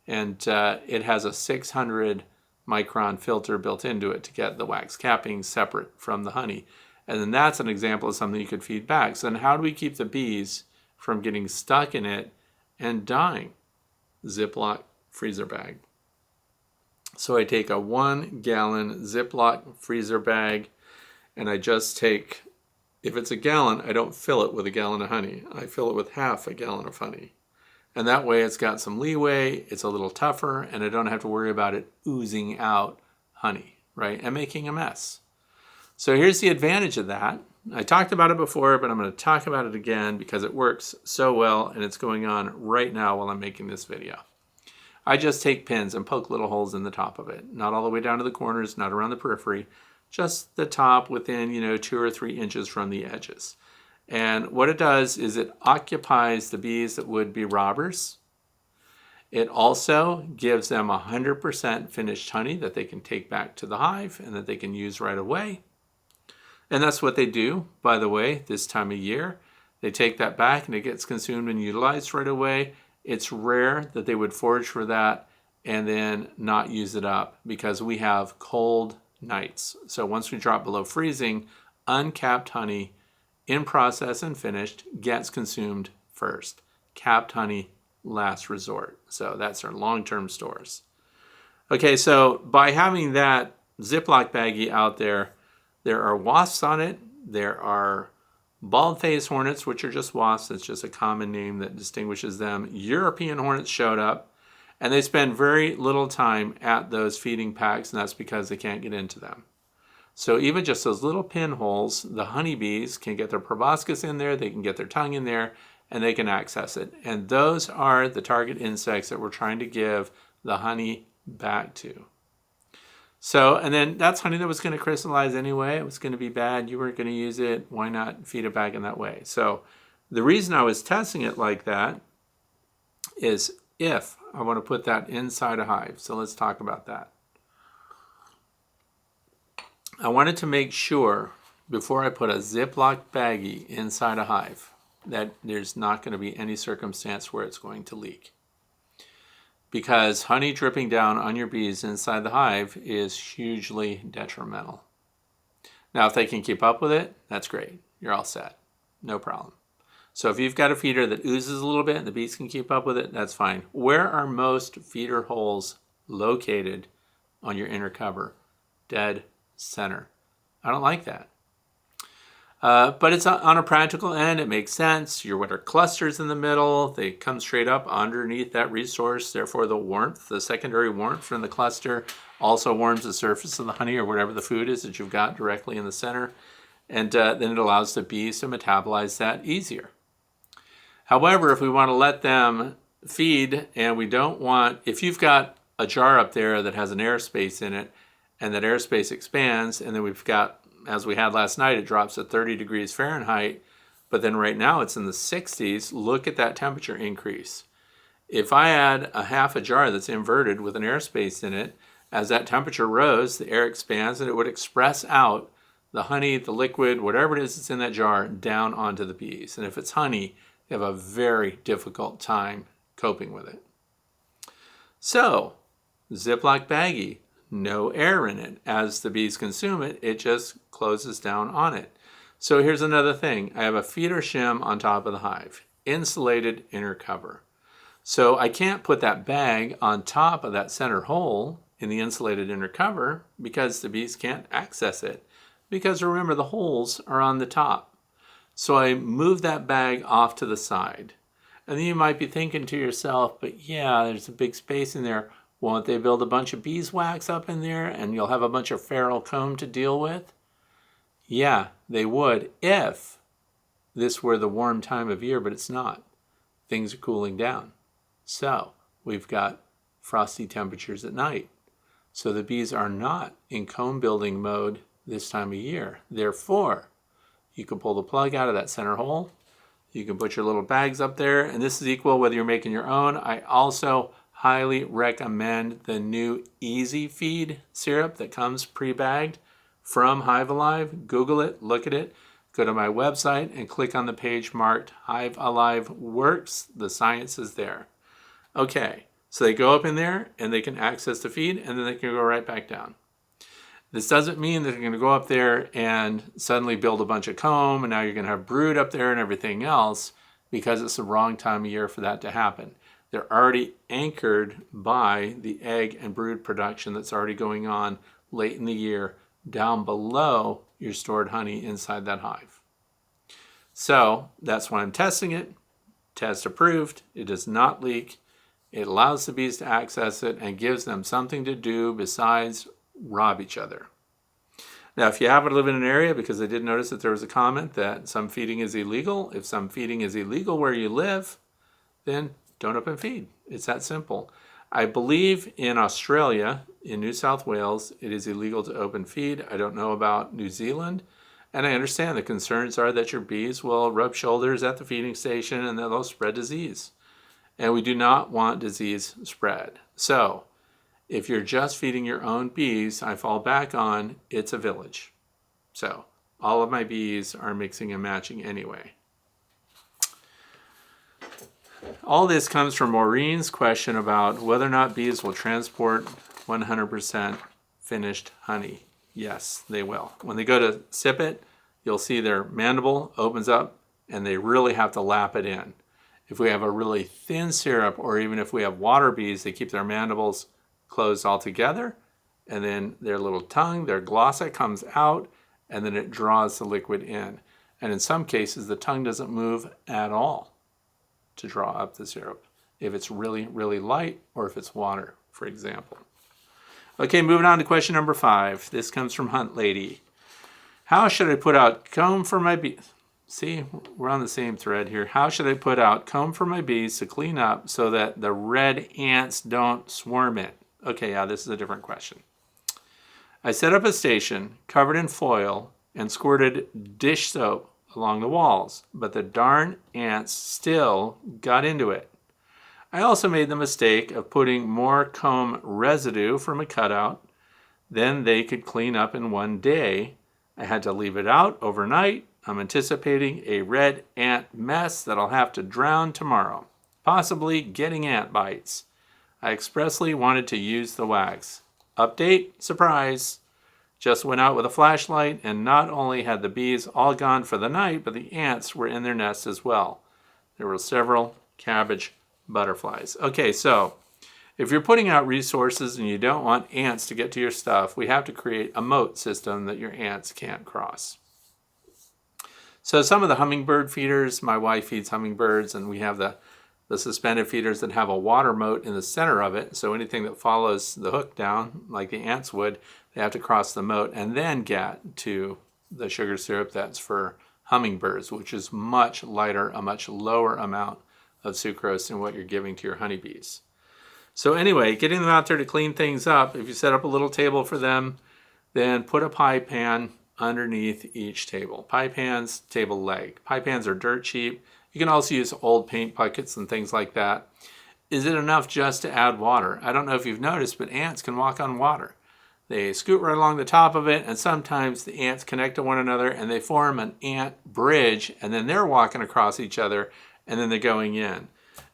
And it has a 600 micron filter built into it to get the wax capping separate from the honey. And then that's an example of something you could feed back. So then how do we keep the bees from getting stuck in it and dying? Ziploc freezer bag. So I take a 1 gallon Ziploc freezer bag and I just take, if it's a gallon, I don't fill it with a gallon of honey. I fill it with half a gallon of honey. And that way it's got some leeway, it's a little tougher, and I don't have to worry about it oozing out honey, right? And making a mess. So here's the advantage of that. I talked about it before, but I'm going to talk about it again because it works so well and it's going on right now while I'm making this video. I just take pins and poke little holes in the top of it. Not all the way down to the corners, not around the periphery, just the top within, 2 or 3 inches from the edges. And what it does is it occupies the bees that would be robbers. It also gives them 100% finished honey that they can take back to the hive and that they can use right away. And that's what they do, by the way, this time of year. They take that back and it gets consumed and utilized right away. It's rare that they would forage for that and then not use it up because we have cold nights. So once we drop below freezing, uncapped honey in process and finished gets consumed first. Capped honey, last resort. So that's our long-term stores. Okay, so by having that Ziploc baggie out there, there are wasps on it. There are bald-faced hornets, which are just wasps. It's just a common name that distinguishes them. European hornets showed up, and they spend very little time at those feeding packs, and that's because they can't get into them. So even just those little pinholes, the honeybees can get their proboscis in there, they can get their tongue in there, and they can access it. And those are the target insects that we're trying to give the honey back to. So, and then that's honey that was going to crystallize anyway. It was going to be bad. You weren't going to use it. Why not feed it back in that way? So the reason I was testing it like that is if I want to put that inside a hive. So let's talk about that. I wanted to make sure before I put a Ziploc baggie inside a hive that there's not going to be any circumstance where it's going to leak. Because honey dripping down on your bees inside the hive is hugely detrimental. Now, if they can keep up with it, that's great. You're all set. No problem. So if you've got a feeder that oozes a little bit and the bees can keep up with it, that's fine. Where are most feeder holes located on your inner cover? Dead center. I don't like that. But it's on a practical end. It makes sense. Your winter clusters in the middle. They come straight up underneath that resource. Therefore, the warmth, the secondary warmth from the cluster also warms the surface of the honey or whatever the food is that you've got directly in the center. And then it allows the bees to metabolize that easier. However, if we want to let them feed and we don't want, if you've got a jar up there that has an airspace in it and that airspace expands and then we've got, as we had last night, it drops at 30 degrees Fahrenheit, but then right now it's in the 60s. Look at that temperature increase. If I add a half a jar that's inverted with an airspace in it, as that temperature rose, the air expands and it would express out the honey, the liquid, whatever it is that's in that jar, down onto the bees. And if it's honey, they have a very difficult time coping with it. So, Ziploc baggie, no air in it. As the bees consume it, it just closes down on it. So here's another thing. I have a feeder shim on top of the hive, insulated inner cover. So I can't put that bag on top of that center hole in the insulated inner cover because the bees can't access it. Because remember, the holes are on the top. So I move that bag off to the side. And then you might be thinking to yourself, but yeah, there's a big space in there. Won't they build a bunch of beeswax up in there and you'll have a bunch of feral comb to deal with? Yeah, they would if this were the warm time of year, but it's not. Things are cooling down. So we've got frosty temperatures at night. So the bees are not in comb building mode this time of year. Therefore, you can pull the plug out of that center hole. You can put your little bags up there, and this is equal whether you're making your own. I also highly recommend the new Easy Feed syrup that comes pre-bagged from Hive Alive. Google it, look at it, go to my website and click on the page marked Hive Alive Works. The science is there. Okay, so they go up in there and they can access the feed and then they can go right back down. This doesn't mean that they're going to go up there and suddenly build a bunch of comb and now you're going to have brood up there and everything else, because it's the wrong time of year for that to happen. They're already anchored by the egg and brood production that's already going on late in the year down below your stored honey inside that hive. So that's why I'm testing it. Test approved. It does not leak. It allows the bees to access it and gives them something to do besides rob each other. Now, if you happen to live in an area, because I did notice that there was a comment that some feeding is illegal, if some feeding is illegal where you live, then don't open feed. It's that simple. I believe in Australia, in New South Wales, it is illegal to open feed. I don't know about New Zealand. And I understand the concerns are that your bees will rub shoulders at the feeding station and they'll spread disease. And we do not want disease spread. So, if you're just feeding your own bees, I fall back on it's a village. So, all of my bees are mixing and matching anyway. All this comes from Maureen's question about whether or not bees will transport 100% finished honey. Yes, they will. When they go to sip it, you'll see their mandible opens up and they really have to lap it in. If we have a really thin syrup, or even if we have water bees, they keep their mandibles closed all together, and then their little tongue, their glossa comes out, and then it draws the liquid in. And in some cases, the tongue doesn't move at all to draw up the syrup, if it's really, really light, or if it's water, for example. Okay, moving on to question number 5. This comes from Hunt Lady. How should I put out comb for my bees? See, we're on the same thread here. How should I put out comb for my bees to clean up so that the red ants don't swarm it? Okay, yeah, this is a different question. I set up a station covered in foil and squirted dish soap along the walls, but the darn ants still got into it. I also made the mistake of putting more comb residue from a cutout than they could clean up in one day. I had to leave it out overnight. I'm anticipating a red ant mess that I'll have to drown tomorrow, possibly getting ant bites. I expressly wanted to use the wax. Update, surprise. Just went out with a flashlight, and not only had the bees all gone for the night, but the ants were in their nests as well. There were several cabbage butterflies. Okay, so if you're putting out resources and you don't want ants to get to your stuff, we have to create a moat system that your ants can't cross. So some of the hummingbird feeders, my wife feeds hummingbirds, and we have the suspended feeders that have a water moat in the center of it. So anything that follows the hook down, like the ants would, they have to cross the moat and then get to the sugar syrup that's for hummingbirds, which is much lighter, a much lower amount of sucrose than what you're giving to your honeybees. So anyway, getting them out there to clean things up, if you set up a little table for them, then put a pie pan underneath each table. Pie pans, table leg. Pie pans are dirt cheap. You can also use old paint buckets and things like that. Is it enough just to add water? I don't know if you've noticed, but ants can walk on water. They scoot right along the top of it, and sometimes the ants connect to one another and they form an ant bridge, and then they're walking across each other, and then they're going in.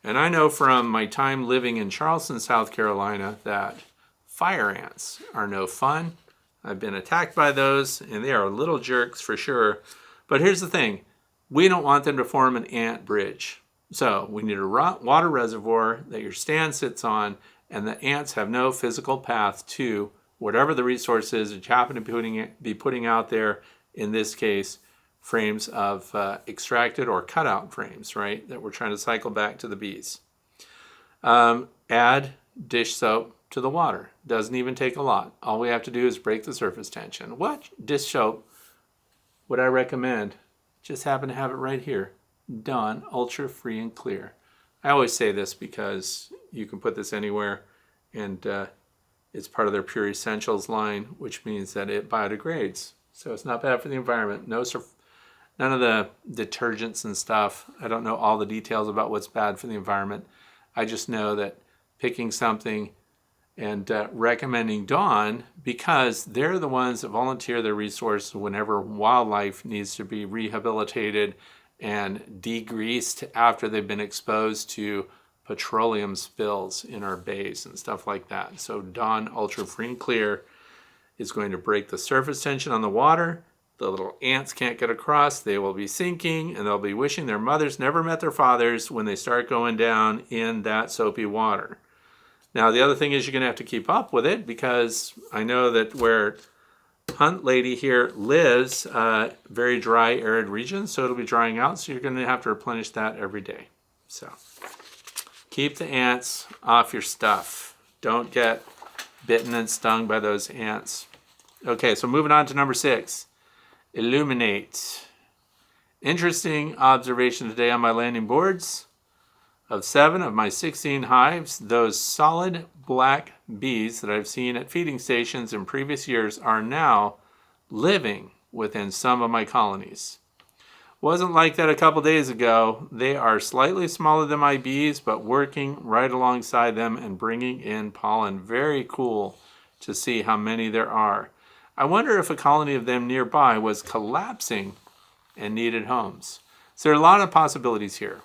And I know from my time living in Charleston, South Carolina, that fire ants are no fun. I've been attacked by those, and they are little jerks for sure. But here's the thing. We don't want them to form an ant bridge. So we need a water reservoir that your stand sits on, and the ants have no physical path to whatever the resource is that you happen to be putting out there, in this case, frames of extracted or cutout frames, right, that we're trying to cycle back to the bees. Add dish soap to the water. Doesn't even take a lot. All we have to do is break the surface tension. What dish soap would I recommend? Just happen to have it right here. Dawn Ultra Free and Clear. I always say this because you can put this anywhere, and it's part of their Pure Essentials line, which means that it biodegrades. So it's not bad for the environment. None of the detergents and stuff. I don't know all the details about what's bad for the environment. I just know that picking something and recommending Dawn, because they're the ones that volunteer their resources whenever wildlife needs to be rehabilitated and degreased after they've been exposed to petroleum spills in our bays and stuff like that. So Dawn Ultra Free and Clear is going to break the surface tension on the water. The little ants can't get across. They will be sinking, and they'll be wishing their mothers never met their fathers when they start going down in that soapy water. Now, the other thing is you're going to have to keep up with it, because I know that where Hunt Lady here lives, very dry, arid region, so it'll be drying out, so you're going to have to replenish that every day. So keep the ants off your stuff. Don't get bitten and stung by those ants. Okay, so moving on to number 6. Illuminate. Interesting observation today on my landing boards. Of 7 of my 16 hives, those solid black bees that I've seen at feeding stations in previous years are now living within some of my colonies. Wasn't like that a couple days ago. They are slightly smaller than my bees, but working right alongside them and bringing in pollen. Very cool to see how many there are. I wonder if a colony of them nearby was collapsing and needed homes. So there are a lot of possibilities here.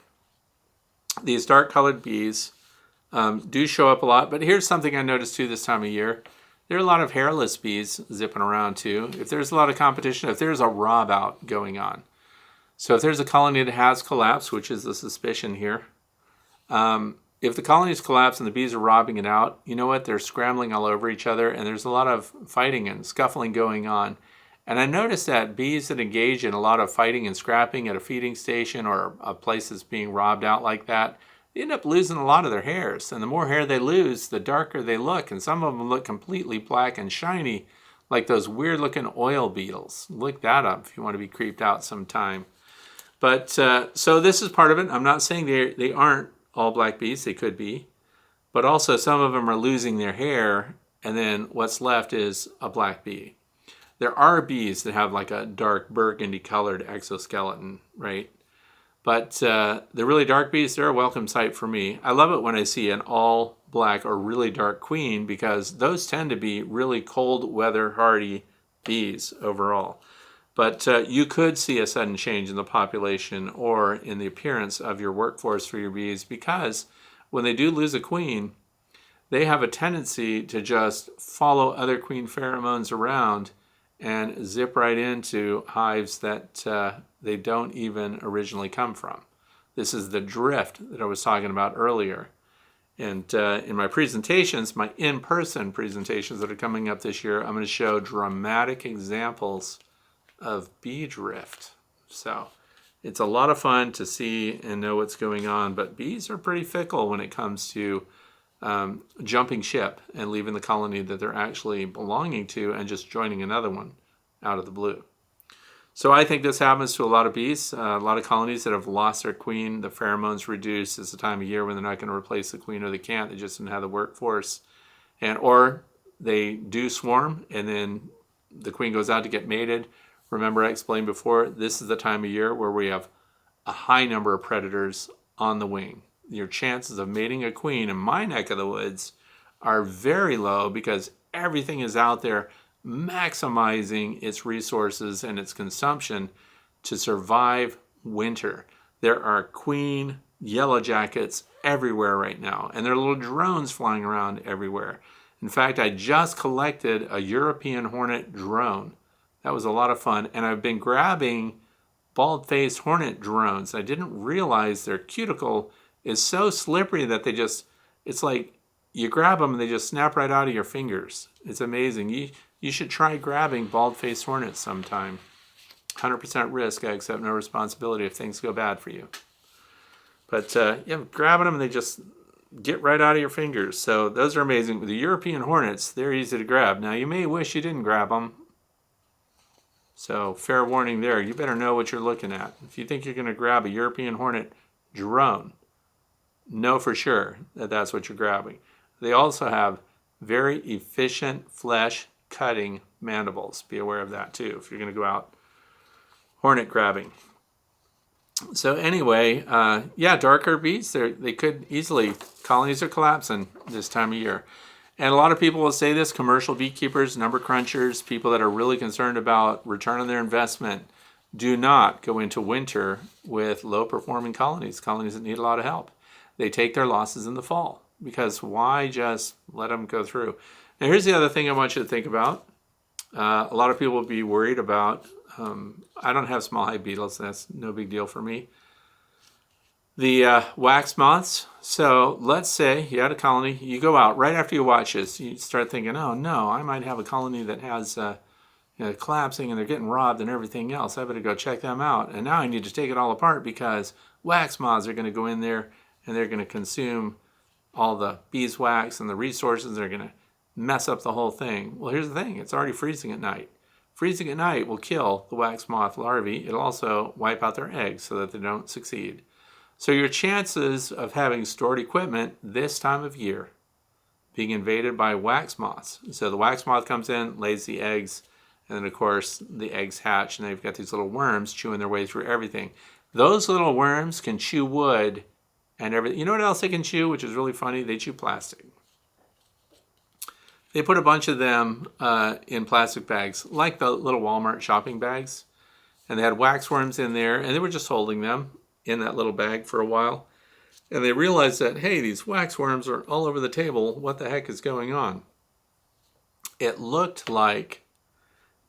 These dark-colored bees do show up a lot, but here's something I noticed too this time of year. There are a lot of hairless bees zipping around too. If there's a lot of competition, if there's a rob out going on. So if there's a colony that has collapsed, which is the suspicion here, if the colony's collapsed and the bees are robbing it out, you know what? They're scrambling all over each other, and there's a lot of fighting and scuffling going on. And I noticed that bees that engage in a lot of fighting and scrapping at a feeding station or a place that's being robbed out like that, they end up losing a lot of their hairs. And the more hair they lose, the darker they look. And some of them look completely black and shiny, like those weird-looking oil beetles. Look that up if you want to be creeped out sometime. But so this is part of it. I'm not saying they aren't all black bees. They could be. But also some of them are losing their hair, and then what's left is a black bee. There are bees that have like a dark burgundy colored exoskeleton, right? But the really dark bees, they're a welcome sight for me. I love it when I see an all black or really dark queen, because those tend to be really cold weather hardy bees overall. But you could see a sudden change in the population or in the appearance of your workforce for your bees, because when they do lose a queen, they have a tendency to just follow other queen pheromones around and zip right into hives that they don't even originally come from. This is the drift that I was talking about earlier. And in my presentations, my in-person presentations that are coming up this year, I'm going to show dramatic examples of bee drift. So it's a lot of fun to see and know what's going on, but bees are pretty fickle when it comes to jumping ship and leaving the colony that they're actually belonging to and just joining another one out of the blue. So I think this happens to a lot of bees, a lot of colonies that have lost their queen. The pheromones reduce. It's the time of year when they're not going to replace the queen, or they can't. They just didn't have the workforce. Or they do swarm, and then the queen goes out to get mated. Remember I explained before, this is the time of year where we have a high number of predators on the wing. Your chances of mating a queen in my neck of the woods are very low, because everything is out there maximizing its resources and its consumption to survive winter. There are queen yellow jackets everywhere right now, and there are little drones flying around everywhere. In fact, I just collected a European hornet drone. That was a lot of fun, and I've been grabbing bald-faced hornet drones. I didn't realize their cuticle is so slippery that it's like you grab them and they just snap right out of your fingers. It's amazing. You should try grabbing bald-faced hornets sometime. 100% risk, I accept no responsibility if things go bad for you. But grabbing them and they just get right out of your fingers. So those are amazing. With the European hornets, they're easy to grab. Now you may wish you didn't grab them. So fair warning there. You better know what you're looking at. If you think you're going to grab a European hornet drone, know for sure that that's what you're grabbing. They also have very efficient flesh cutting mandibles. Be aware of that too if you're going to go out hornet grabbing. So anyway, darker bees, they could easily, colonies are collapsing this time of year. And a lot of people will say this, commercial beekeepers, number crunchers, people that are really concerned about return on their investment, do not go into winter with low-performing colonies that need a lot of help. They take their losses in the fall, because why just let them go through? Now here's the other thing I want you to think about. A lot of people will be worried about, I don't have small hive beetles, that's no big deal for me. The wax moths. So let's say you had a colony, you go out right after you watch this, you start thinking, oh no, I might have a colony that has collapsing and they're getting robbed and everything else. I better go check them out. And now I need to take it all apart because wax moths are going to go in there and they're going to consume all the beeswax and the resources. They're going to mess up the whole thing. Well, here's the thing. It's already freezing at night. Freezing at night will kill the wax moth larvae. It'll also wipe out their eggs so that they don't succeed. So your chances of having stored equipment this time of year being invaded by wax moths. So the wax moth comes in, lays the eggs, and then of course the eggs hatch and they've got these little worms chewing their way through everything. Those little worms can chew wood and everything. You know what else they can chew, which is really funny? They chew plastic. They put a bunch of them in plastic bags, like the little Walmart shopping bags. And they had waxworms in there, and they were just holding them in that little bag for a while. And they realized that, hey, these waxworms are all over the table. What the heck is going on? It looked like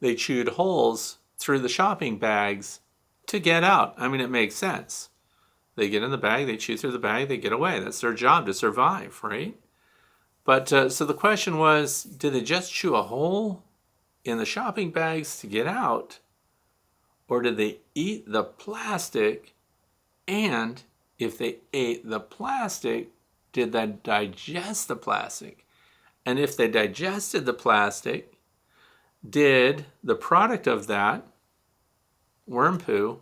they chewed holes through the shopping bags to get out. I mean, it makes sense. They get in the bag, they chew through the bag, they get away. That's their job, to survive, right? But so the question was, did they just chew a hole in the shopping bags to get out? Or did they eat the plastic? And if they ate the plastic, did they digest the plastic? And if they digested the plastic, did the product of that, worm poo,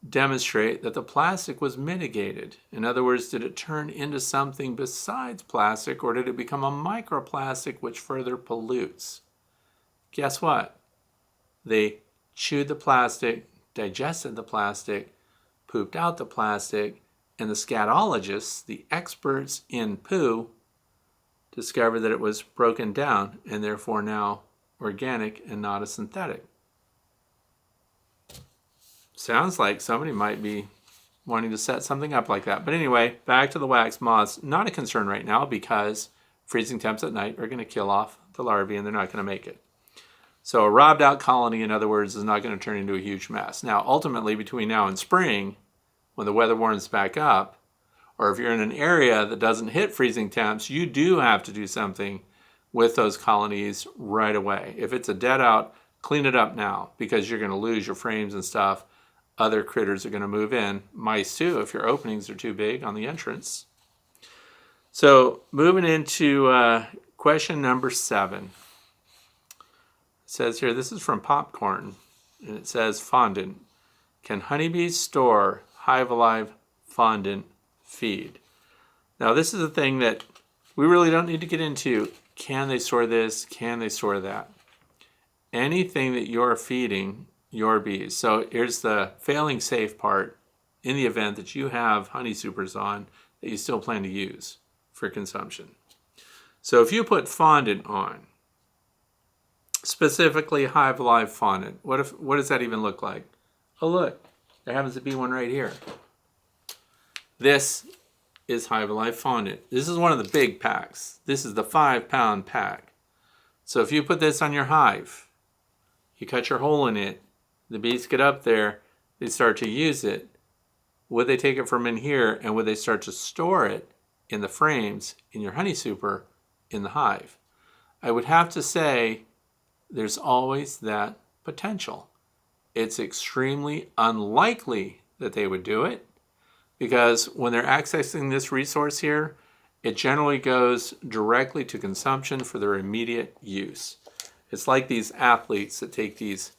demonstrate that the plastic was mitigated? In other words, did it turn into something besides plastic, or did it become a microplastic which further pollutes? Guess what? They chewed the plastic, digested the plastic, pooped out the plastic, and the scatologists, the experts in poo, discovered that it was broken down and therefore now organic and not a synthetic. Sounds like somebody might be wanting to set something up like that. But anyway, back to the wax moths. Not a concern right now because freezing temps at night are going to kill off the larvae and they're not going to make it. So a robbed out colony, in other words, is not going to turn into a huge mess. Now, ultimately, between now and spring, when the weather warms back up, or if you're in an area that doesn't hit freezing temps, you do have to do something with those colonies right away. If it's a dead out, clean it up now because you're going to lose your frames and stuff. Other critters are going to move in. Mice too, if your openings are too big on the entrance. So moving into question number 7. It says here, this is from Popcorn, and it says fondant. Can honeybees store Hive Alive fondant feed? Now this is a thing that we really don't need to get into. Can they store this? Can they store that? Anything that you're feeding your bees. So here's the failing safe part in the event that you have honey supers on that you still plan to use for consumption. So if you put fondant on, specifically Hive Alive fondant, what does that even look like? Oh look, there happens to be one right here. This is Hive Alive fondant. This is one of the big packs. This is the 5-pound pack. So if you put this on your hive, you cut your hole in it, the bees get up there, they start to use it. Would they take it from in here, and would they start to store it in the frames in your honey super in the hive? I would have to say there's always that potential. It's extremely unlikely that they would do it, because when they're accessing this resource here, it generally goes directly to consumption for their immediate use. It's like these athletes that take these,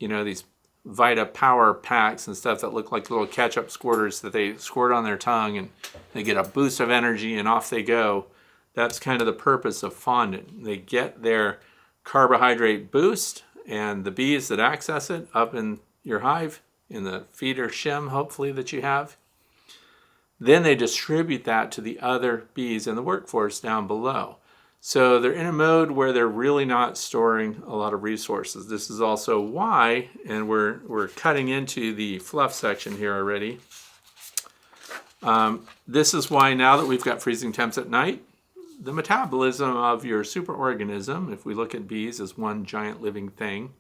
these Vita Power packs and stuff that look like little ketchup squirters that they squirt on their tongue, and they get a boost of energy and off they go. That's kind of the purpose of fondant. They get their carbohydrate boost, and the bees that access it up in your hive, in the feeder shim hopefully that you have, then they distribute that to the other bees in the workforce down below. So they're in a mode where they're really not storing a lot of resources. This is also why, and we're cutting into the fluff section here already. This is why now that we've got freezing temps at night, the metabolism of your superorganism, if we look at bees as one giant living thing,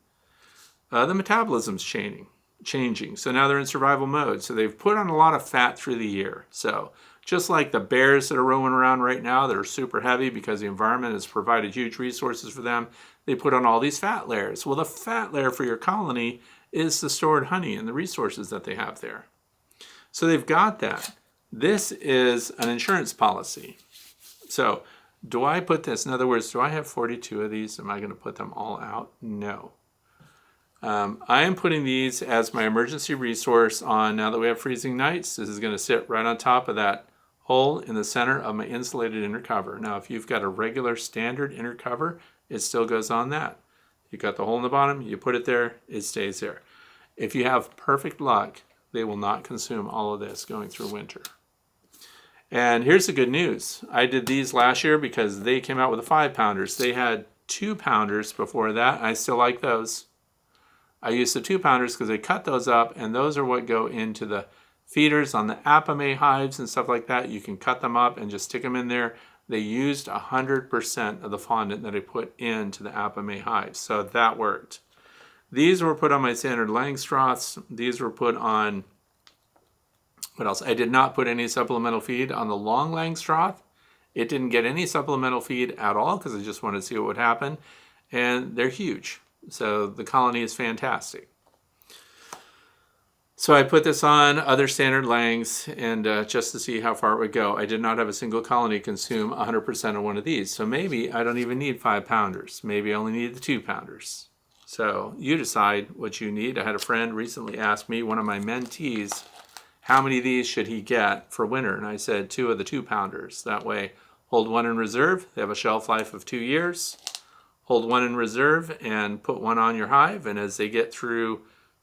the metabolism's changing. So now they're in survival mode. So they've put on a lot of fat through the year. So just like the bears that are roaming around right now that are super heavy because the environment has provided huge resources for them, they put on all these fat layers. Well, the fat layer for your colony is the stored honey and the resources that they have there. So they've got that. This is an insurance policy. So do I put this, in other words, do I have 42 of these? Am I going to put them all out? No. I am putting these as my emergency resource on, now that we have freezing nights. This is going to sit right on top of that hole in the center of my insulated inner cover. Now, if you've got a regular standard inner cover, it still goes on that. You got the hole in the bottom, you put it there, it stays there. If you have perfect luck, they will not consume all of this going through winter. And here's the good news. I did these last year because they came out with the 5-pounders. They had 2-pounders before that. I still like those. I used the 2-pounders because they cut those up, and those are what go into the feeders on the Apame hives and stuff like that. You can cut them up and just stick them in there. They used 100% of the fondant that I put into the Apame hives, so that worked. These were put on my standard Langstroths. These were put on, what else? I did not put any supplemental feed on the long Langstroth. It didn't get any supplemental feed at all because I just wanted to see what would happen. And they're huge. So the colony is fantastic. So I put this on other standard Langs and just to see how far it would go. I did not have a single colony consume 100% of one of these. So maybe I don't even need 5-pounders. Maybe I only need the 2-pounders. So you decide what you need. I had a friend recently ask me, one of my mentees, how many of these should he get for winter? And I said 2 of the 2-pounders. That way, hold 1 in reserve. They have a shelf life of 2 years. Hold 1 in reserve and put 1 on your hive. And as they get through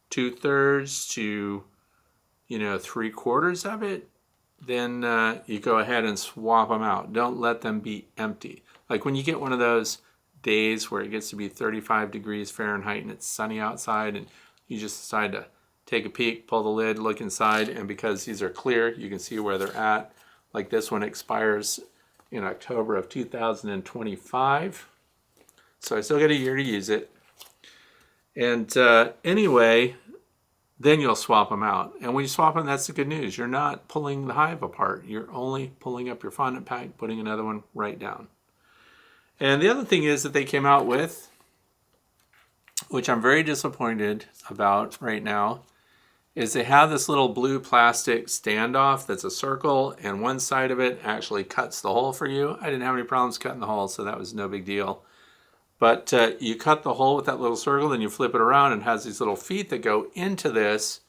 2/3 to 3/4 of it, then you go ahead and swap them out. Don't let them be empty. Like when you get one of those days where it gets to be 35 degrees Fahrenheit and it's sunny outside, and you just decide to take a peek, pull the lid, look inside, and because these are clear, you can see where they're at. Like this one expires in October of 2025. So I still got a year to use it. And anyway, then you'll swap them out. And when you swap them, that's the good news. You're not pulling the hive apart. You're only pulling up your fondant pack, putting another one right down. And the other thing is that they came out with, which I'm very disappointed about right now, is they have this little blue plastic standoff that's a circle, and one side of it actually cuts the hole for you. I didn't have any problems cutting the hole, so that was no big deal. But you cut the hole with that little circle, then you flip it around, and it has these little feet that go into this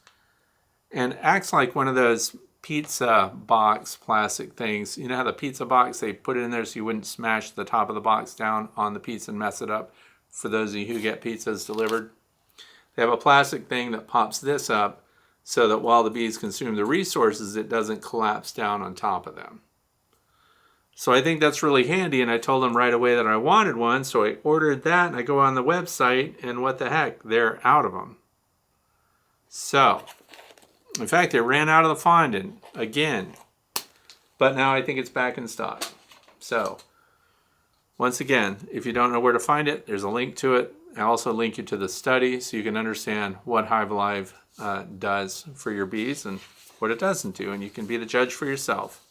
and acts like one of those pizza box plastic things. You know how the pizza box, they put it in there so you wouldn't smash the top of the box down on the pizza and mess it up for those of you who get pizzas delivered. They have a plastic thing that pops this up so that while the bees consume the resources, it doesn't collapse down on top of them. So I think that's really handy, and I told them right away that I wanted one, so I ordered that, and I go on the website, and what the heck, they're out of them. So, in fact, they ran out of the fondant again, but now I think it's back in stock. So, once again, if you don't know where to find it, there's a link to it. I also link you to the study so you can understand what Hive Alive does for your bees and what it doesn't do, and you can be the judge for yourself.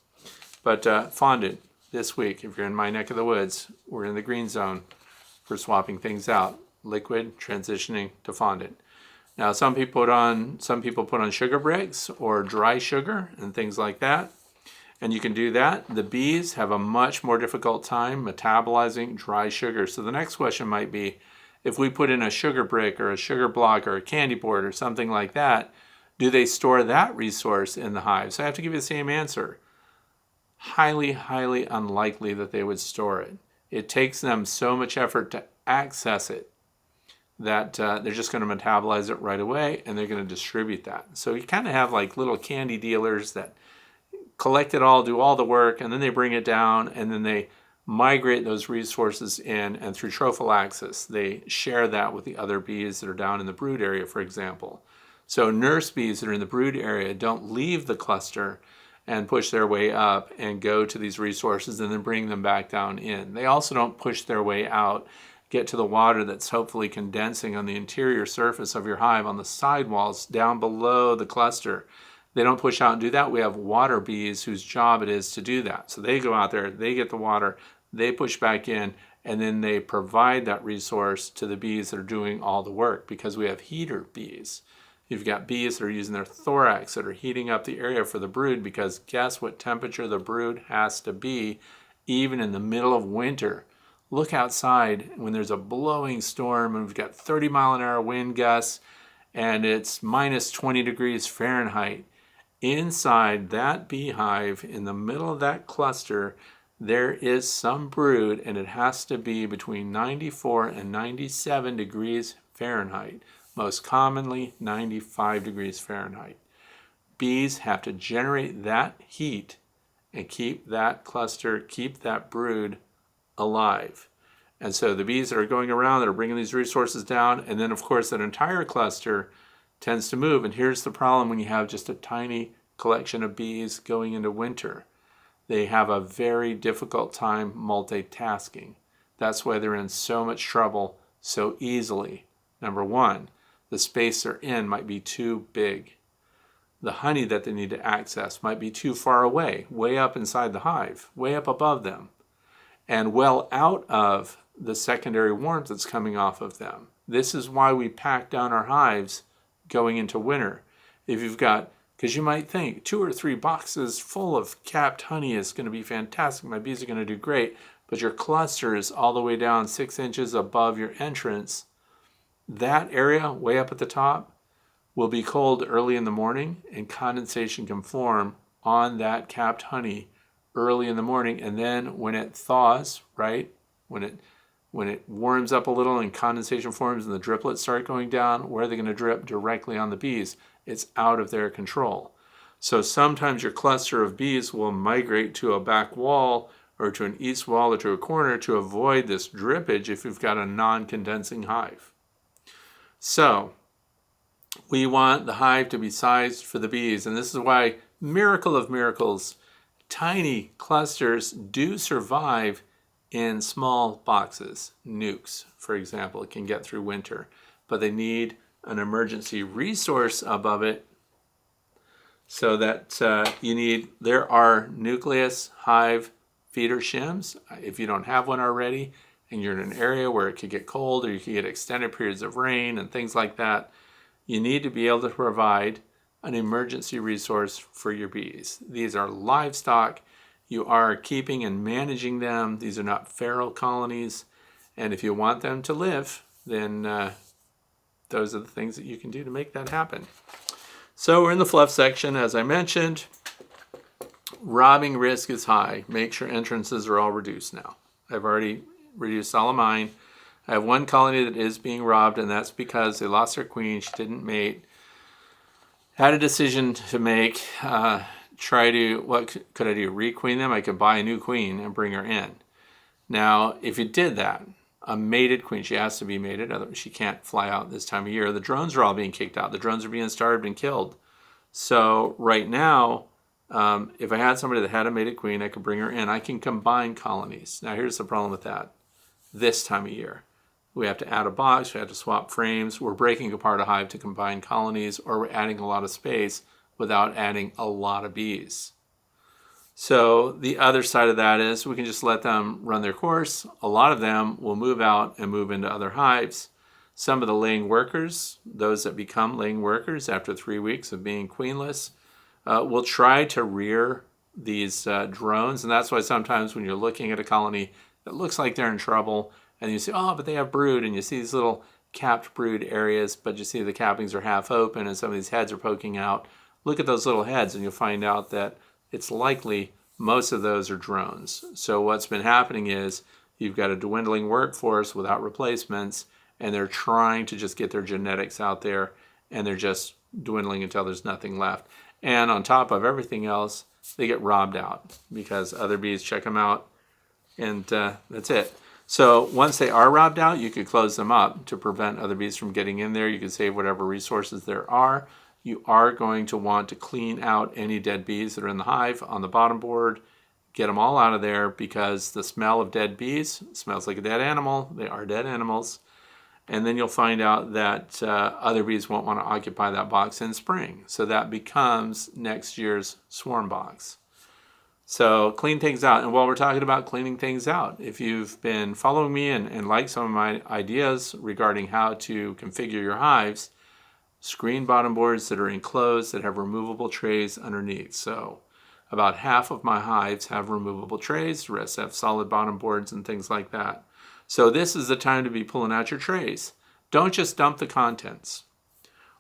But fondant this week, if you're in my neck of the woods, we're in the green zone for swapping things out. Liquid transitioning to fondant. Now, some people put on sugar bricks or dry sugar and things like that, and you can do that. The bees have a much more difficult time metabolizing dry sugar. So the next question might be, if we put in a sugar brick or a sugar block or a candy board or something like that, do they store that resource in the hive? So I have to give you the same answer. Highly, highly unlikely that they would store it. It takes them so much effort to access it that they're just going to metabolize it right away, and they're going to distribute that. So you kind of have like little candy dealers that collect it all, do all the work, and then they bring it down, and then they migrate those resources in, and through trophallaxis, they share that with the other bees that are down in the brood area, for example. So nurse bees that are in the brood area don't leave the cluster and push their way up and go to these resources and then bring them back down in. They also don't push their way out, get to the water that's hopefully condensing on the interior surface of your hive on the sidewalls down below the cluster. They don't push out and do that. We have water bees whose job it is to do that. So they go out there, they get the water, they push back in, and then they provide that resource to the bees that are doing all the work, because we have heater bees. You've got bees that are using their thorax that are heating up the area for the brood, because guess what temperature the brood has to be even in the middle of winter. Look outside when there's a blowing storm and we've got 30-mile-an-hour wind gusts and it's minus 20 degrees Fahrenheit. Inside that beehive, in the middle of that cluster, there is some brood, and it has to be between 94 and 97 degrees Fahrenheit. Most commonly 95 degrees Fahrenheit. Bees have to generate that heat and keep that cluster, keep that brood alive. And so the bees that are going around that are bringing these resources down, and then of course that entire cluster tends to move. And here's the problem when you have just a tiny collection of bees going into winter. They have a very difficult time multitasking. That's why they're in so much trouble so easily. Number one, the space they're in might be too big. The honey that they need to access might be too far away, way up inside the hive, way up above them, and well out of the secondary warmth that's coming off of them. This is why we pack down our hives going into winter. If you've got, because you might think 2 or 3 boxes full of capped honey is going to be fantastic, my bees are going to do great, but your cluster is all the way down 6 inches above your entrance. That area way up at the top will be cold early in the morning, and condensation can form on that capped honey early in the morning. And then when it thaws, right, when it warms up a little and condensation forms and the driplets start going down, where are they going to drip? Directly on the bees. It's out of their control. So sometimes your cluster of bees will migrate to a back wall or to an east wall or to a corner to avoid this drippage if you've got a non-condensing hive. So we want the hive to be sized for the bees, and this is why, miracle of miracles, tiny clusters do survive in small boxes. Nukes, for example, it can get through winter, but they need an emergency resource above it, so that there are nucleus hive feeder shims. If you don't have one already, and you're in an area where it could get cold or you could get extended periods of rain and things like that, you need to be able to provide an emergency resource for your bees. These are livestock. You are keeping and managing them. These are not feral colonies. And if you want them to live, then those are the things that you can do to make that happen. So we're in the fluff section. As I mentioned, robbing risk is high. Make sure entrances are all reduced now. I've already reduced all of mine. I have one colony that is being robbed, and that's because they lost their queen. She didn't mate. Had a decision to make. what could I do? Requeen them? I could buy a new queen and bring her in. Now, if you did that, a mated queen, she has to be mated, otherwise she can't fly out this time of year. The drones are all being kicked out. The drones are being starved and killed. So right now, if I had somebody that had a mated queen, I could bring her in. I can combine colonies. Now, here's the problem with that. This time of year, we have to add a box, we have to swap frames, we're breaking apart a hive to combine colonies, or we're adding a lot of space without adding a lot of bees. So the other side of that is we can just let them run their course. A lot of them will move out and move into other hives. Some of the laying workers, those that become laying workers after 3 weeks of being queenless, will try to rear these drones. And that's why sometimes when you're looking at a colony that looks like they're in trouble, and you say, oh, but they have brood, and you see these little capped brood areas, but you see the cappings are half open and some of these heads are poking out. Look at those little heads and you'll find out that it's likely most of those are drones. So what's been happening is you've got a dwindling workforce without replacements, and they're trying to just get their genetics out there, and they're just dwindling until there's nothing left. And on top of everything else, they get robbed out because other bees check them out, and that's it. So once they are robbed out, you could close them up to prevent other bees from getting in there. You can save whatever resources there are. You are going to want to clean out any dead bees that are in the hive on the bottom board. Get them all out of there, because the smell of dead bees smells like a dead animal. They are dead animals. And then you'll find out that other bees won't want to occupy that box in spring. So that becomes next year's swarm box. So clean things out. And while we're talking about cleaning things out, if you've been following me and like some of my ideas regarding how to configure your hives, screen bottom boards that are enclosed that have removable trays underneath. So about half of my hives have removable trays, the rest have solid bottom boards and things like that. So this is the time to be pulling out your trays. Don't just dump the contents.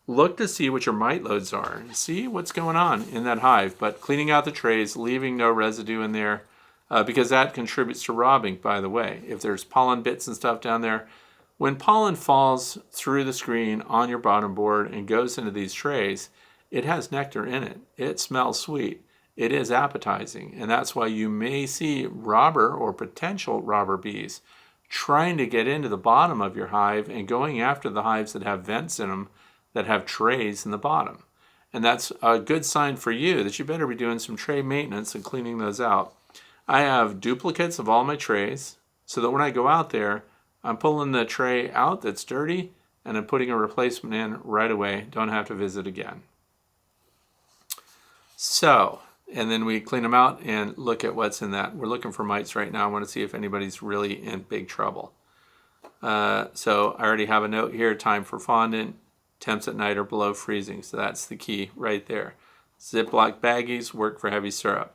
Look to see what your mite loads are and see what's going on in that hive, but cleaning out the trays, leaving no residue in there, because that contributes to robbing, by the way. If there's pollen bits and stuff down there, when pollen falls through the screen on your bottom board and goes into these trays, it has nectar in it. It smells sweet. It is appetizing, and that's why you may see robber or potential robber bees trying to get into the bottom of your hive and going after the hives that have vents in them that have trays in the bottom. And that's a good sign for you that you better be doing some tray maintenance and cleaning those out. I have duplicates of all my trays so that when I go out there, I'm pulling the tray out that's dirty and I'm putting a replacement in right away. Don't have to visit again. So, and then we clean them out and look at what's in that. We're looking for mites right now. I want to see if anybody's really in big trouble. So I already have a note here, time for fondant. Temps at night are below freezing, so that's the key right there. Ziploc baggies work for heavy syrup.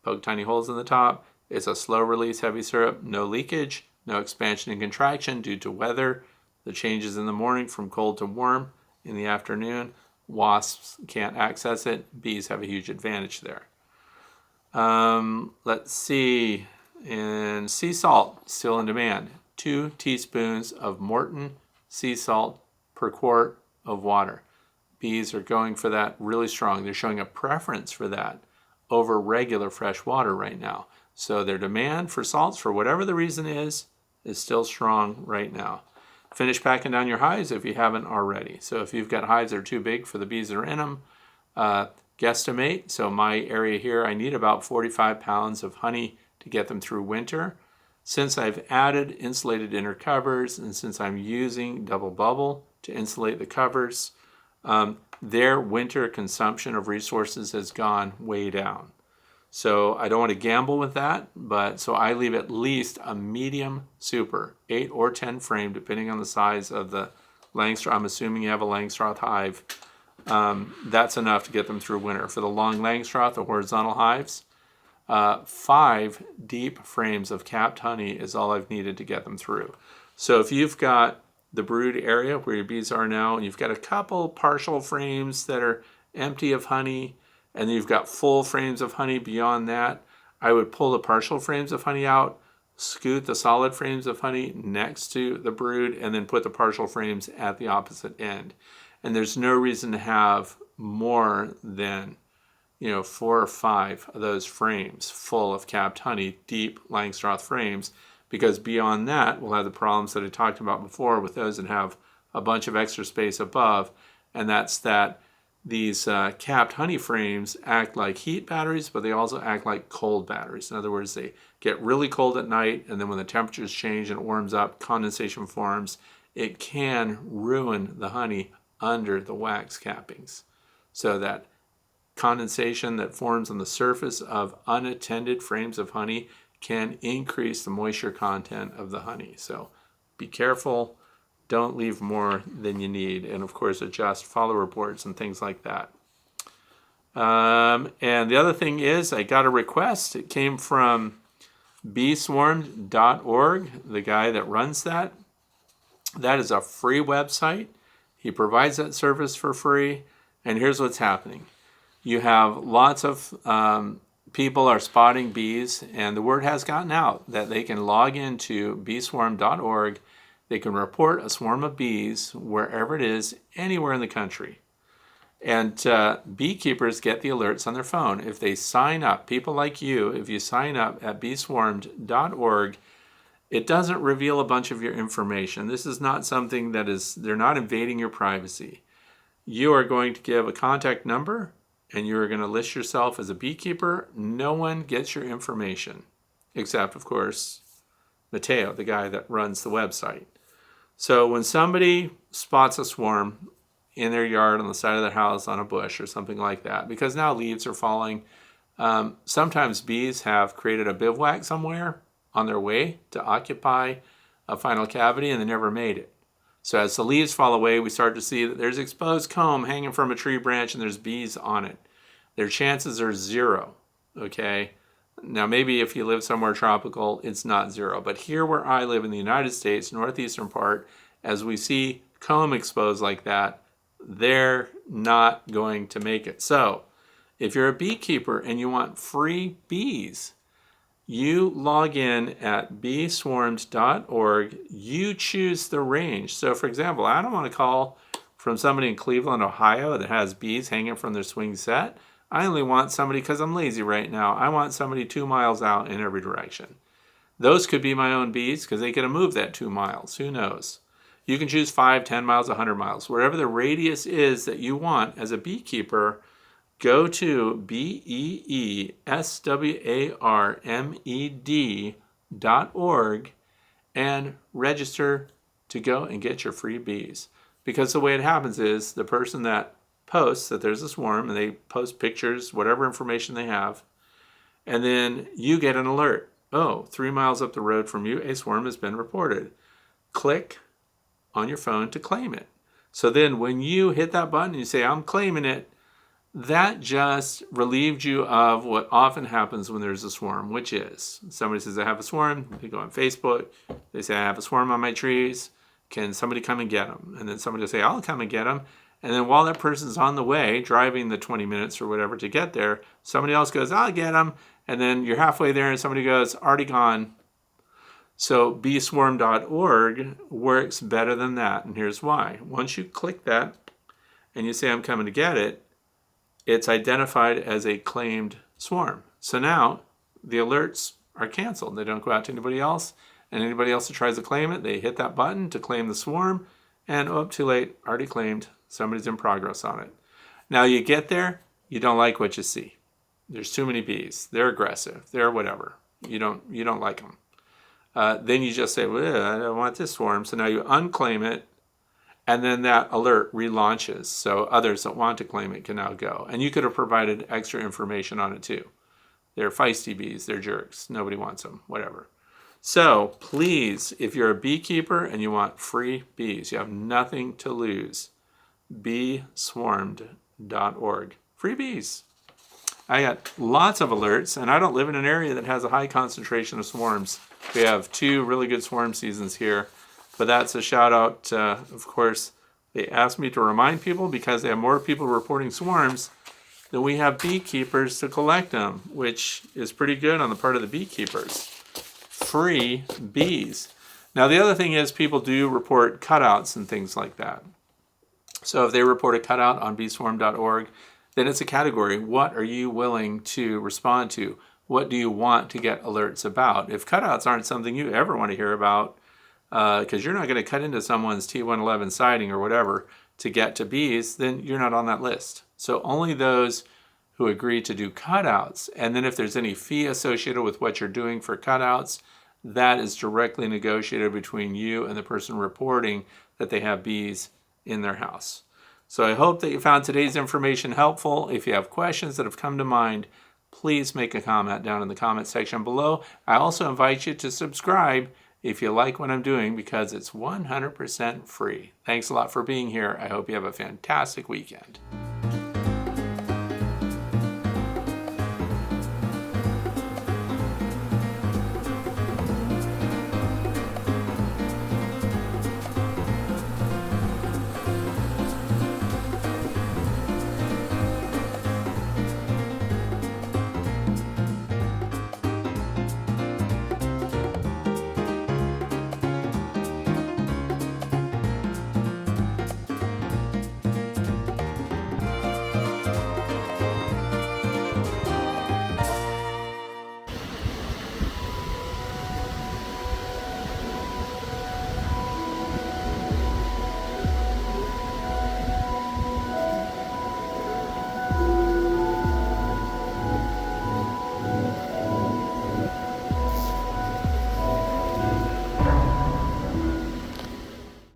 Poke tiny holes in the top. It's a slow release heavy syrup, no leakage, no expansion and contraction due to weather. The changes in the morning from cold to warm. In the afternoon, wasps can't access it. Bees have a huge advantage there. Let's see. And sea salt, still in demand. 2 teaspoons of Morton sea salt per quart of water. Bees are going for that really strong. They're showing a preference for that over regular fresh water right now. So their demand for salts, for whatever the reason is still strong right now. Finish packing down your hives if you haven't already. So if you've got hives that are too big for the bees that are in them, guesstimate. So my area here, I need about 45 pounds of honey to get them through winter. Since I've added insulated inner covers and since I'm using double bubble to insulate the covers, their winter consumption of resources has gone way down. So I don't want to gamble with that, but so I leave at least a medium super, 8 or 10 frame, depending on the size of the Langstroth. I'm assuming you have a Langstroth hive. That's enough to get them through winter. For the long Langstroth, the horizontal hives, 5 deep frames of capped honey is all I've needed to get them through. So if you've got the brood area where your bees are now, and you've got a couple partial frames that are empty of honey, and then you've got full frames of honey beyond that, I would pull the partial frames of honey out, scoot the solid frames of honey next to the brood, and then put the partial frames at the opposite end. And there's no reason to have more than 4 or 5 of those frames full of capped honey, deep Langstroth frames, because beyond that, we'll have the problems that I talked about before with those that have a bunch of extra space above, and that's that these capped honey frames act like heat batteries, but they also act like cold batteries. In other words, they get really cold at night, and then when the temperatures change and it warms up, condensation forms. It can ruin the honey under the wax cappings. So that condensation that forms on the surface of unattended frames of honey can increase the moisture content of the honey. So be careful. Don't leave more than you need. And of course, adjust follow reports and things like that. And the other thing is, I got a request. It came from beeswarmed.org, the guy that runs that. That is a free website. He provides that service for free. And here's what's happening. You have lots of people are spotting bees, and the word has gotten out that they can log into beeswarm.org. They can report a swarm of bees wherever it is, anywhere in the country. And beekeepers get the alerts on their phone. If they sign up, people like you, if you sign up at beeswarmed.org, it doesn't reveal a bunch of your information. This is not something that they're not invading your privacy. You are going to give a contact number, and you're going to list yourself as a beekeeper. No one gets your information, except, of course, Mateo, the guy that runs the website. So when somebody spots a swarm in their yard, on the side of their house, on a bush or something like that, because now leaves are falling, sometimes bees have created a bivouac somewhere on their way to occupy a final cavity, and they never made it. So as the leaves fall away, we start to see that there's exposed comb hanging from a tree branch and there's bees on it. Their chances are 0, okay? Now maybe if you live somewhere tropical, it's not 0. But here where I live in the United States, northeastern part, as we see comb exposed like that, they're not going to make it. So if you're a beekeeper and you want free bees, you log in at beeswarmed.org. You choose the range. So, for example, I don't want to call from somebody in Cleveland, Ohio that has bees hanging from their swing set. I only want somebody, because I'm lazy right now, I want somebody 2 miles out in every direction. Those could be my own bees, because they could have moved that 2 miles. Who knows? You can choose 5, 10 miles, 100 miles. Wherever the radius is that you want as a beekeeper, go to beeswarmed.org and register to go and get your free bees. Because the way it happens is the person that posts that there's a swarm, and they post pictures, whatever information they have, and then you get an alert. Oh, 3 miles up the road from you, a swarm has been reported. Click on your phone to claim it. So then when you hit that button and you say, I'm claiming it, that just relieved you of what often happens when there's a swarm, which is somebody says, I have a swarm. They go on Facebook. They say, I have a swarm on my trees. Can somebody come and get them? And then somebody will say, I'll come and get them. And then while that person's on the way, driving the 20 minutes or whatever to get there, somebody else goes, I'll get them. And then you're halfway there and somebody goes, already gone. So beeswarm.org works better than that. And here's why. Once you click that and you say, I'm coming to get it, it's identified as a claimed swarm. So now the alerts are canceled. They don't go out to anybody else. And anybody else that tries to claim it, they hit that button to claim the swarm. And oh, too late, already claimed. Somebody's in progress on it. Now you get there, you don't like what you see. There's too many bees. They're aggressive. They're whatever. You don't like them. Then you just say, well, I don't want this swarm. So now you unclaim it. And then that alert relaunches, so others that want to claim it can now go. And you could have provided extra information on it too. They're feisty bees, they're jerks, nobody wants them, whatever. So please, if you're a beekeeper and you want free bees, you have nothing to lose, beeswarmed.org. Free bees. I got lots of alerts, and I don't live in an area that has a high concentration of swarms. We have 2 really good swarm seasons here. But that's a shout out, of course. They asked me to remind people because they have more people reporting swarms than we have beekeepers to collect them, which is pretty good on the part of the beekeepers. Free bees. Now, the other thing is people do report cutouts and things like that. So if they report a cutout on beeswarm.org, then it's a category. What are you willing to respond to? What do you want to get alerts about? If cutouts aren't something you ever want to hear about, because you're not going to cut into someone's T111 siding or whatever to get to bees, then you're not on that list. So only those who agree to do cutouts, and then if there's any fee associated with what you're doing for cutouts, that is directly negotiated between you and the person reporting that they have bees in their house. So I hope that you found today's information helpful. If you have questions that have come to mind, please make a comment down in the comment section below. I also invite you to subscribe if you like what I'm doing, because it's 100% free. Thanks a lot for being here. I hope you have a fantastic weekend.